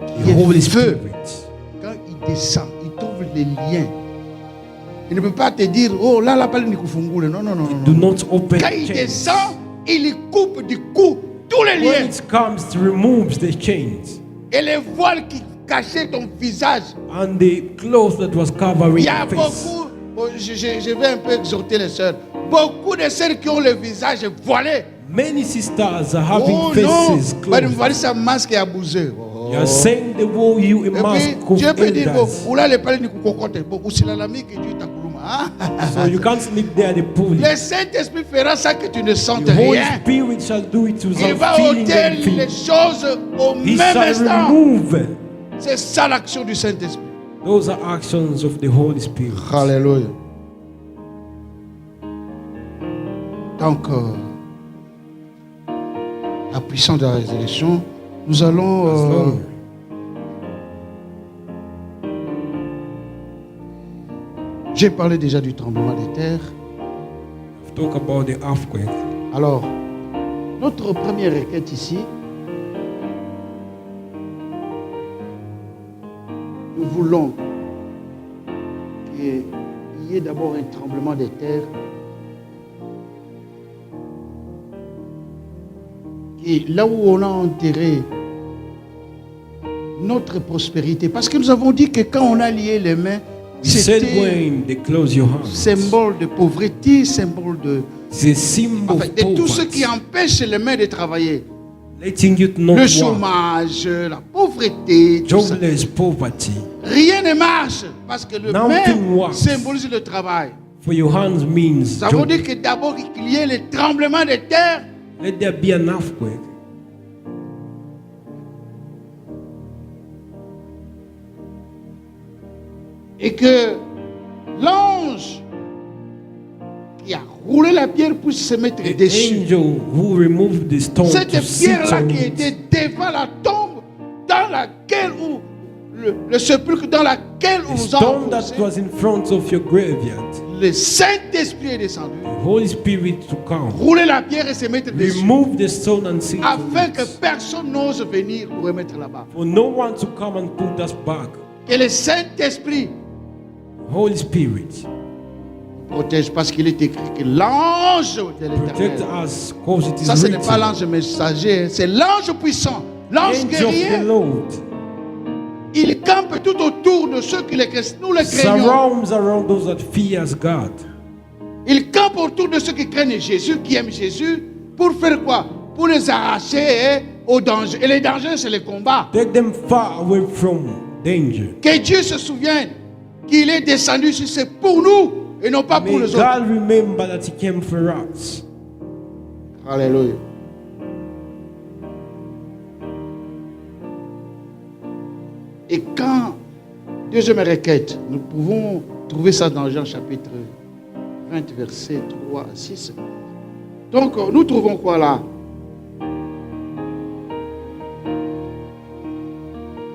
the qui est Holy feu, Spirit. quand il descend, il trouve les liens. Il ne peut pas te dire, oh là, là, pas le nikufungule. Non, non, non, non. Do non. not open Quand il chains. descend, il coupe du coup tous les When liens. it comes, it removes the chains Et les voiles qui cachaient ton visage. and the clothes that was Il covering y a your face. beaucoup, bon, je vais un peu exhorter les sœurs. Beaucoup de sœurs qui ont le visage voilé. Many sisters are having Oh non, faces madame, closed. voilà sa masque est abusé. Oh. You are saying the woe you a Et mask puis, of Dieu peut dire, bon, elders. ou là, les palais ne cocotte. Bon, ou c'est la lami que Dieu t'a coulé. So you can't sleep there, the pool. Le Saint-Esprit fera ça que tu ne sentes The Holy rien. Spirit shall do it Il without va feeling ôter anything. les choses au He même shall instant. remove. C'est ça l'action du Saint-Esprit. Those are actions of the Holy Spirit. Alléluia. Donc, la puissance de la résurrection, nous allons... As long- J'ai parlé déjà du tremblement de terre. We've talked about the earthquake. Alors, notre première requête ici, nous voulons qu'il y ait d'abord un tremblement de terre et là où on a enterré notre prospérité, parce que nous avons dit que quand on a lié les mains, We said c'était when they close your hands. symbole de pauvreté, symbole de, It's a symbol enfin, of de tout ce qui poverty. empêche les mains de travailler. Letting you not Le work. chômage, la pauvreté, tout ça. Jobless poverty. Rien ne marche parce que le Nothing main works. symbolise le travail. For your hands means Ça veut job. dire que d'abord qu'il y ait le tremblement de terre. Let there be an earthquake. Et que l'ange qui a roulé la pierre puisse se mettre The dessus. angel who removed the stone Cette to sit pierre-là on qui it. était devant la tombe dans laquelle où le sépulcre dans laquelle The on nous stone a that enfoncé, was in front of your graveyard. le Saint-Esprit est descendu, The Holy Spirit to come. rouler la pierre et se mettre dessus, Remove the stone and sit on afin que it. personne n'ose venir nous remettre là-bas. For no one to come and put us back. Que le Saint-Esprit Holy Spirit, protège parce qu'il est écrit que l'ange de protect l'Éternel. us because it is Ça, ce n'est pas written. l'ange messager, c'est l'ange puissant, l'ange Angel of guerrier. the Lord Il campe tout autour de ceux qui les craignent. Nous les craignons. surrounds around those that fears God. Il campe autour de ceux qui craignent Jésus, qui aiment Jésus, pour faire quoi? Pour les arracher au danger. Et les dangers, c'est le combat. Take them far away from danger. Que Dieu se souvienne qu'il est descendu ici, c'est pour nous et non pas pour May les autres. God remember that He came for us. Alléluia. Et quand, deuxième requête, nous pouvons trouver ça dans Jean chapitre 20, versets 3 à 6. Donc, nous trouvons quoi là?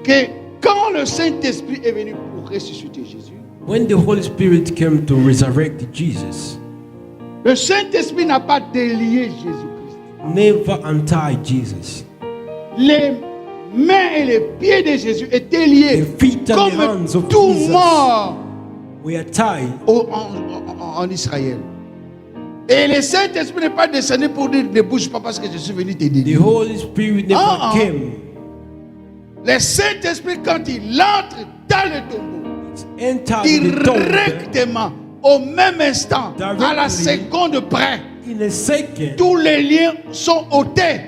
que quand le Saint-Esprit est venu pour ressusciter Jésus, when the Holy Spirit came to resurrect Jesus, le Saint-Esprit n'a pas délié Jésus-Christ. never untied Jesus. Les mains et les pieds de Jésus étaient liés The feet and the comme hands of tout Jesus mort We are tied. en Israël. Et le Saint-Esprit n'est pas descendu pour dire ne bouge pas parce que je suis venu te The délier. Holy Spirit never came. Le Saint-Esprit, quand il entre dans le tombeau, Entered the tomb directement, au même instant, à la Directly. seconde près, in a second. tous les liens sont ôtés.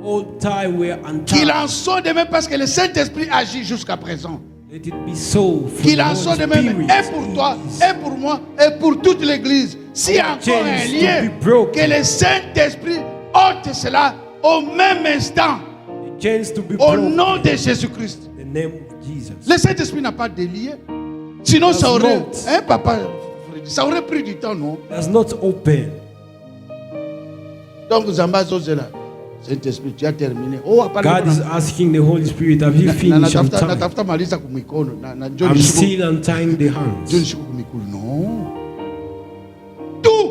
All ties were Qu'il untied. en soit de même parce que le Saint-Esprit agit jusqu'à présent. Let it be so for Qu'il the en soit Holy de même Spirit. et pour toi, et pour moi, et pour toute l'Église. S'il y a encore un Chains to lien, be broken. que le Saint-Esprit ôte cela au même instant, The chains to be au broken. nom de Jésus-Christ. In the name of Jesus. Le Saint-Esprit n'a pas délié. Sinon, ça Does aurait, not. hein, papa, ça aurait pris du temps, non? Does not open. Donc, Zambazo là, Saint-Esprit, tu as terminé. Oh, God is asking the Holy Spirit, have you finished on time? natafuta maliza kumikono na I'm still untying the hands. John Shiku kumikono. Non. Tout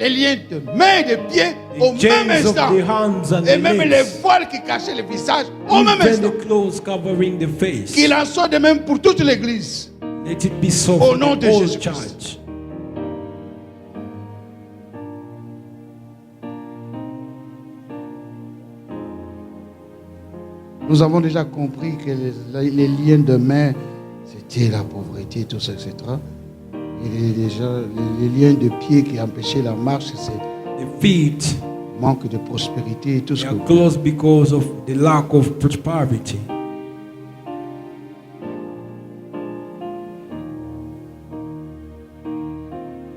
les liens de mains et de pieds au The même chains of instant. the hands and Et the même les legs. voiles qui cachaient le visage au même Even instant. the clothes covering the face. Qu'il en soit de même pour toute l'Église. Let it be so Au for nom the de whole Jésus-Christ. church. Nous avons déjà compris que les liens de main, c'était la pauvreté, tout ça, etc. Et les liens de pied qui empêchaient la marche, c'est The feet manque de prospérité et tout ce they que are closed because of the lack of prosperity.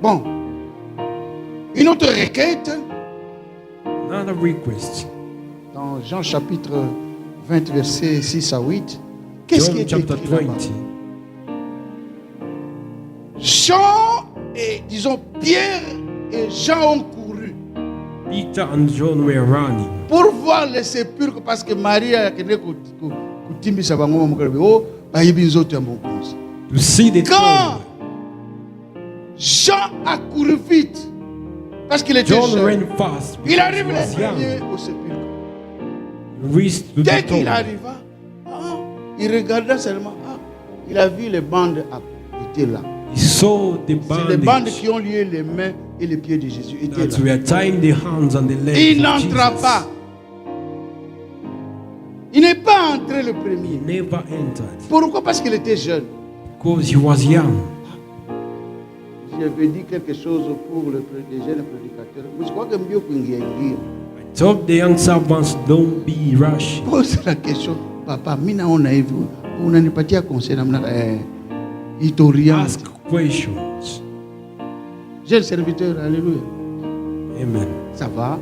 Bon. Une autre requête, Another request. dans Jean chapitre 20, versets 6 à 8. Qu'est-ce qui John est chapter écrit là-bas? 20. Jean et, disons, Pierre et Jean ont couru Peter and John were running pour voir les sépulcres parce que Marie a kende kutimbisa bango mukalabe oh bayibi nzoto ya mokonzi. to see the Quand tomb. Jean a couru vite parce qu'il était John jeune, ran fast il because arrive he les was young. premiers au sépulcre. He reached to Dès the qu'il tomb. arriva, il regarda seulement, il a vu les bandes étaient là. He saw the C'est les bandes bandage qui ont lié les mains et les pieds de Jésus. Étaient that là. were tying the hands and the legs Il of n'entra Jesus. pas. Il n'est pas entré le He premier. never entered Pourquoi? Parce qu'il était jeune. because he was young. Je vais dire quelque chose pour les jeunes prédicateurs. Je crois que mieux qu'ingia. I told the young servants, don't be rushing. Pose la question, papa, mina ona hivi, unanipatia conseil namna il t'oriente. Ask questions. Jeune serviteur, alléluia. Amen. Ça va?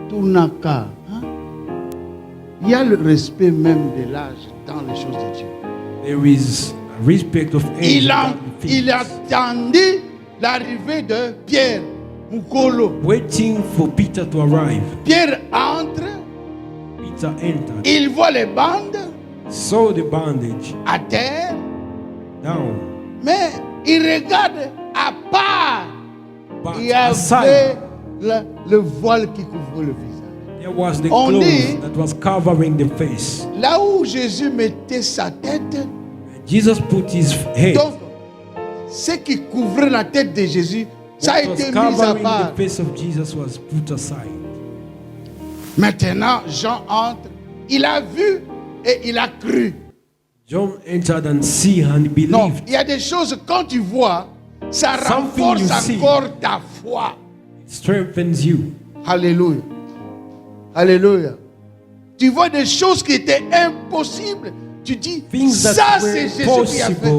Tunaka. Hein? Il y a le respect même de l'âge dans les choses de Dieu. There is a respect of age. Il about the things. attendit l'arrivée de Pierre Mukolo. Waiting for Peter to arrive. Pierre entre, Peter entered. il voit les bandes Saw the bandage à terre, down. mais il regarde à part. But Il y aside, avait le voile qui couvrait le visage. there was the On clothes dit- that was covering the face. Là où Jésus mettait sa tête, Jesus put his head. donc ce qui couvrait la tête de Jésus, ça a What été was mis à covering part. the face of Jesus was put aside. Maintenant, Jean entre, il a vu et il a cru. John entered and see and Non, believed. il y a des choses, quand tu vois, ça Something renforce you see. encore ta foi. It strengthens you. Alléluia. Alléluia. Tu vois des choses qui étaient impossibles. Tu dis, Things that ça were c'est Jésus qui a fait. possible.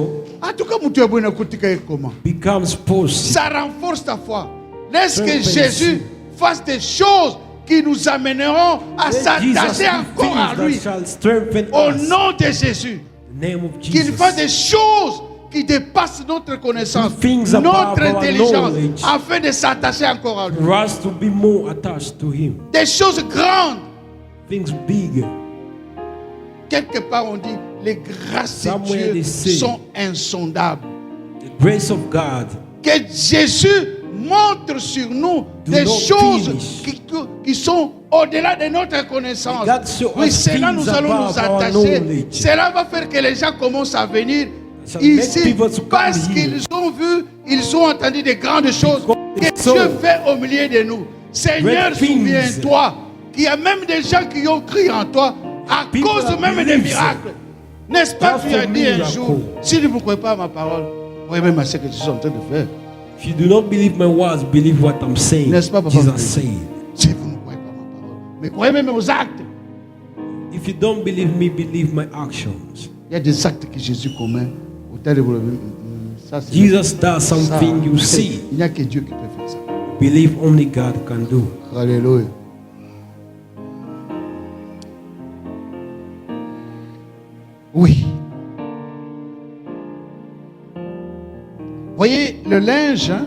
En tout cas, mon Dieu, bon, écoute, comment? Becomes possible. Ça renforce ta foi. Laisse que Strengthens Jésus you. fasse des choses qui nous amèneront à Let Jesus s'attacher do encore à things that lui. shall strengthen Au us. nom de Jésus. In the name of Qu'il Jesus. fasse des choses qui dépassent notre connaissance, Do things above notre our intelligence, knowledge. afin de s'attacher encore à lui. For us to be more attached to Him. Des choses grandes, Things big. quelque part on dit les grâces Somewhere de they Dieu say. sont insondables. The grace of God. Que Jésus montre sur nous Do des not choses finish. qui sont au-delà de notre connaissance. God show Oui, us cela things nous allons above nous our attacher. knowledge. Cela va faire que les gens commencent à venir Shall make ici people to come parce here. qu'ils ont vu, ils ont entendu de grandes choses they que saw Dieu fait au milieu de nous. Seigneur, great things. souviens-toi qu'il y a même des gens qui ont crié en toi à People cause have même des believed. miracles. N'est-ce pas That's que tu as for dit un miracle. jour, si tu ne croyez pas à ma parole, croyez même à ce que je suis en train de faire. If you do not believe my words, believe what I'm saying. N'est-ce pas, Papa? Jesus said. Si vous ne croyez pas à ma parole, mais croyez même aux actes. If you don't believe me, believe my actions. Il y a des actes que Jésus commet. Au tel de ça, c'est Jesus does something ça. you see. Il n'y a que Dieu qui peut faire ça. Believe only God can do. Alléluia. Oui. Voyez, le linge, hein,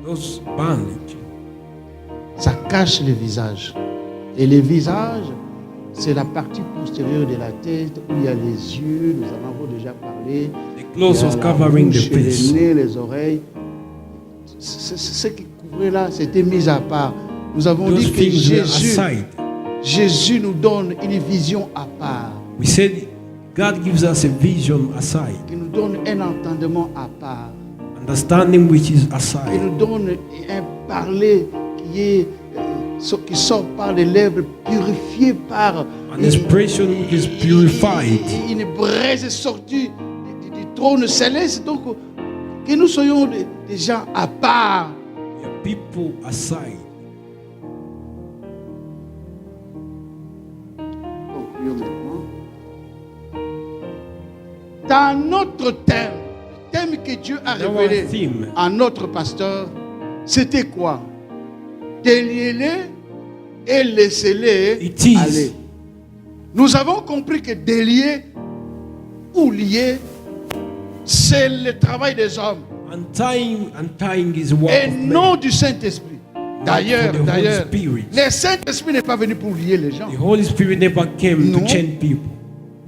Those bandage. ça cache le visage. Et le visage, c'est la partie postérieure de la tête où il y a les yeux, nous en avons déjà parlé. The clothes Il y a was la covering bouche, the face. les nez, les oreilles. Ce qui couvrait là, c'était mis à part. Nous avons Those dit que things were Jésus, aside. Jésus nous donne une vision à part, We said God gives us a vision aside. qui nous donne un entendement à part, Understanding which is qui aside. nous donne un parler qui sort par les lèvres, purifié par An expression which is purified. une braise sortie du trône céleste. Donc, que nous soyons des gens à part. We are people aside. Dans notre thème, le thème que Dieu a Our révélé theme. à notre pasteur, c'était quoi? Déliez-les et laissez-les It is. aller. Nous avons compris que délier ou lier, c'est le travail des hommes Untying is work et of man. non du Saint-Esprit. D'ailleurs, for the Holy d'ailleurs, Spirit. le Saint-Esprit n'est pas venu pour lier les gens. The Holy Spirit never came Non. to chain people.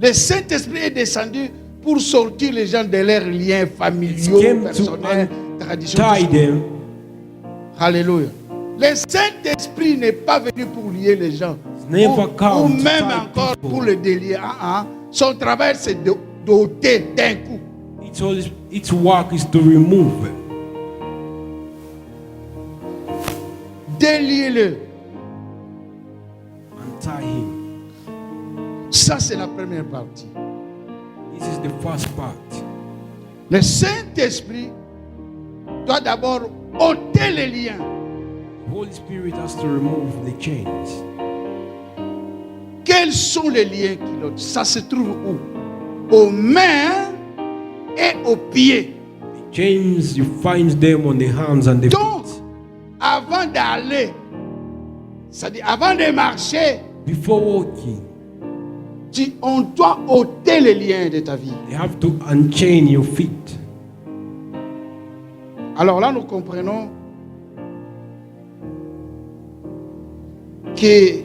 Le Saint-Esprit est descendu pour sortir les gens de leurs liens familiaux, It came to personnels, traditionnels. Tie them. Alléluia. Le Saint-Esprit n'est pas venu pour lier les gens. never Ou come to même tie encore people. pour le délier. Son travail, c'est de doter d'un coup. Its work is to remove. Délier-le. Untie him. Ça, c'est la première partie. This is the first part. Le Saint-Esprit doit d'abord ôter les liens. The Holy Spirit has to remove the chains. Quels sont les liens qui l'ôtent? Ça se trouve où? Aux mains et aux pieds. The chains, you find them on the hands and the Donc, feet. avant d'aller, c'est-à-dire avant de marcher, Before walking, on doit ôter les liens de ta vie. you have to unchain your feet. Alors là, nous comprenons que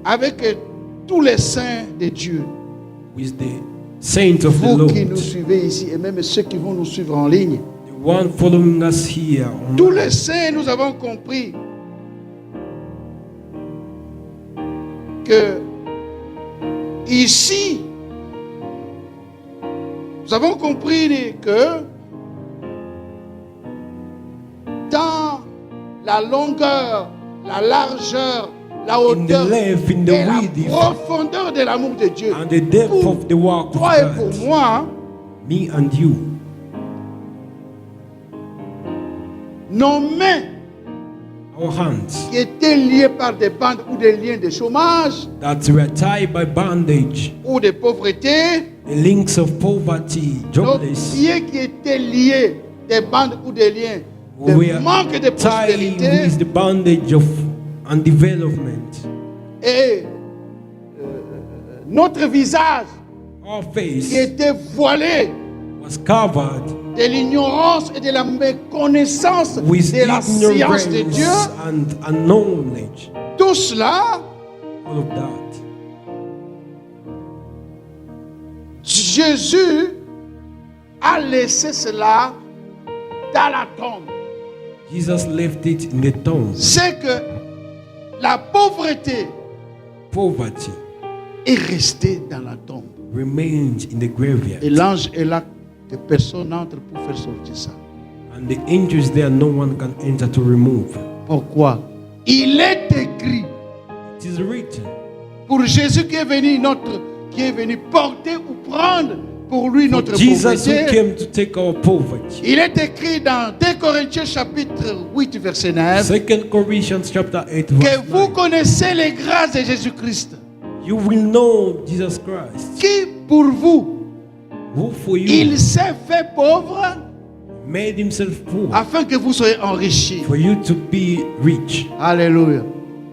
avec tous les saints de Dieu, With the saints of the vous Lord, qui nous suivez ici et même ceux qui vont nous suivre en ligne, the one following us here on tous les saints, nous avons compris que ici, nous avons compris que dans la longueur, la largeur, la in the hauteur length, in the et la width, profondeur de l'amour de Dieu, and the depth pour of the work of toi et pour God, moi, me and you, nos mains our hands qui étaient liées par des bandes ou des liens de chômage that were tied by bandage, ou de pauvreté, the links of poverty, nos jobless, pieds qui étaient liés des bandes ou des liens de we are manque de tied prospérité with the bandage of undevelopment. et notre visage Our qui face était voilé was covered de l'ignorance et de la méconnaissance with de la science de Dieu. ignorance and knowledge. Tout cela All of that Jésus a laissé cela dans la tombe. Jesus left it in the tomb. C'est que la pauvreté Poverty est restée dans la tombe. remains in the graveyard. Et l'ange est là, que personne n'entre pour faire sortir ça. And the angels there, no one can enter to remove. Pourquoi? Il est écrit It is written. pour Jésus qui est venu porter ou prendre pour lui For notre Jesus who pauvreté. came to take our poverty. Il est écrit dans 2 Corinthiens chapitre 8 verset 9 2 Corinthians chapter 8 que verse vous 9. connaissez les grâces de Jésus-Christ You will know Jesus Christ, qui pour vous who for you il s'est fait pauvre made himself poor, afin que vous soyez enrichis. for you to be rich. Alléluia.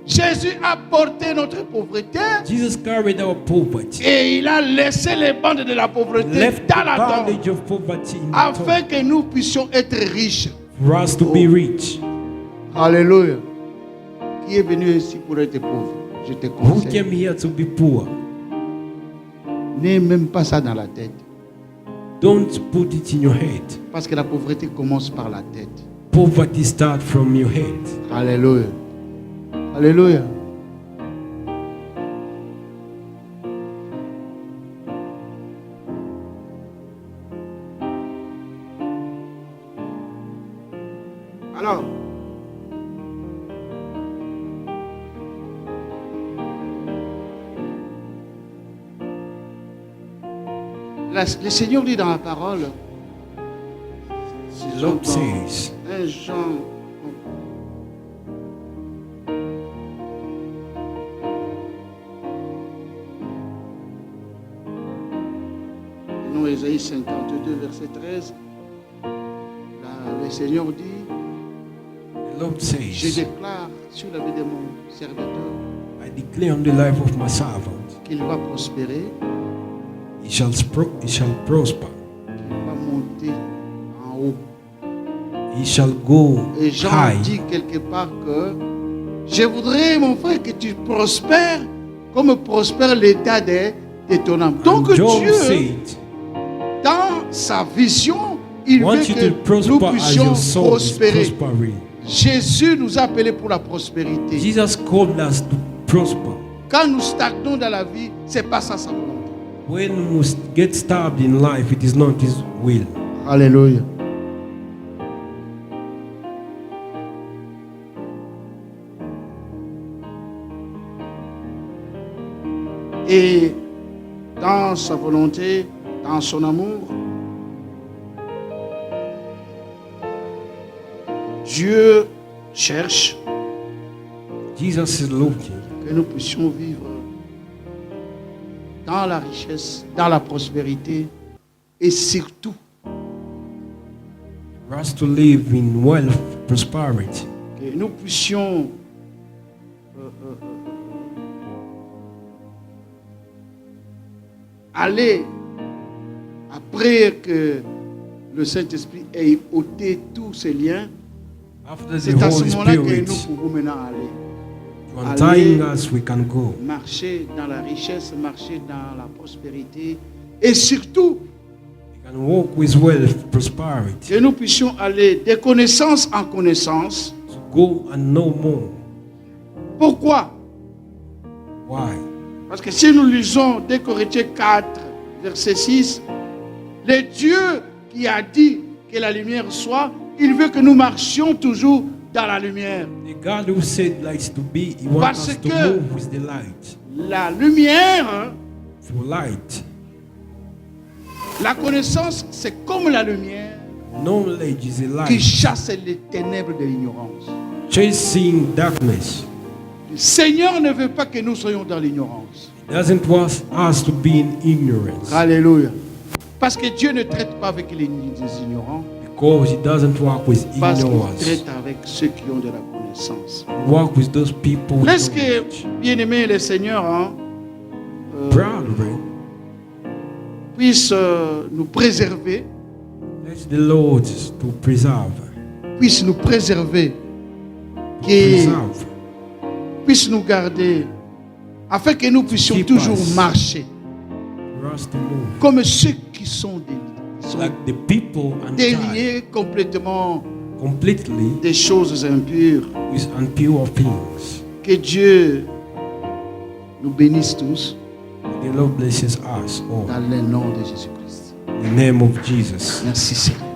Jésus a porté notre pauvreté Jesus carried our poverty, et il a laissé les bandes de la pauvreté left the dans la tombe bondage of poverty in the afin tomb, que nous puissions être riches. for us to be rich. Alléluia. Qui est venu ici pour être pauvre? Je te Who conseille. came here to be poor? N'aie même pas ça dans la tête. Don't put it in your head. Parce que la pauvreté commence par la tête. Poverty starts from your head. Alléluia. Alléluia. Alors, le Seigneur dit dans la parole, The Lord says, 1 Jean, non, Ésaïe 52, verset 13, là, le Seigneur dit, the Lord je says, déclare sur la vie de mon serviteur I declare on the life of my servant, qu'il va prospérer, he shall prosper, qu'il va monter en haut. he shall go Et Jean high. dit quelque part que je voudrais, mon frère, que tu prospères comme prospère l'état de ton âme. Donc And John Dieu, said, dans sa vision, il want veut you que to prosper nous as puissions your soul is prospérer. prospering. Jésus nous a appelés pour la prospérité. Jesus called us to prosper. Quand nous stagnons dans la vie, c'est pas ça sa volonté. When we get stabbed in life, it is not his will. Alléluia. Et dans sa volonté, dans son amour, Dieu cherche Jesus is looking que nous puissions vivre dans la richesse, dans la prospérité et surtout for us to live in wealth, prosperity. que nous puissions aller après que le Saint-Esprit ait ôté tous ces liens. After the C'est à ce Holy moment-là que Spirit nous pouvons maintenant aller. untying us, we can go. Marcher dans la richesse, marcher dans la prospérité et surtout We can walk with wealth, prosperity. que nous puissions aller de connaissance en connaissance. To go and know more. Pourquoi? Why? Parce que si nous lisons 2 Corinthiens 4, verset 6, le Dieu qui a dit que la lumière soit, il veut que nous marchions toujours dans la lumière. The God who said lights to be, he wants Parce us to que- move with the light. La lumière, For light, la connaissance, c'est comme la lumière knowledge is a qui light, chasse les ténèbres de l'ignorance. chasing darkness. Le Seigneur ne veut pas que nous soyons dans l'ignorance. He doesn't want us to be in ignorance. Alléluia. Parce que Dieu ne traite pas avec les ignorants, Because he doesn't work with parce qu'il ignorance. traite avec ceux qui ont de la connaissance. He work with those people with Laisse que, knowledge. bien-aimé le Seigneur, Brethren, puisse nous préserver, let the Lord to preserve, puisse nous préserver, preserve, puisse nous garder, afin que nous puissions Keep toujours us. marcher. for us to move. Comme ceux qui sont Like the people untied déliés complètement completely des choses impures. with impure things. Que Dieu nous bénisse tous The Lord blesses us all. dans le nom de Jésus-Christ. In the name of Jesus. Merci Seigneur.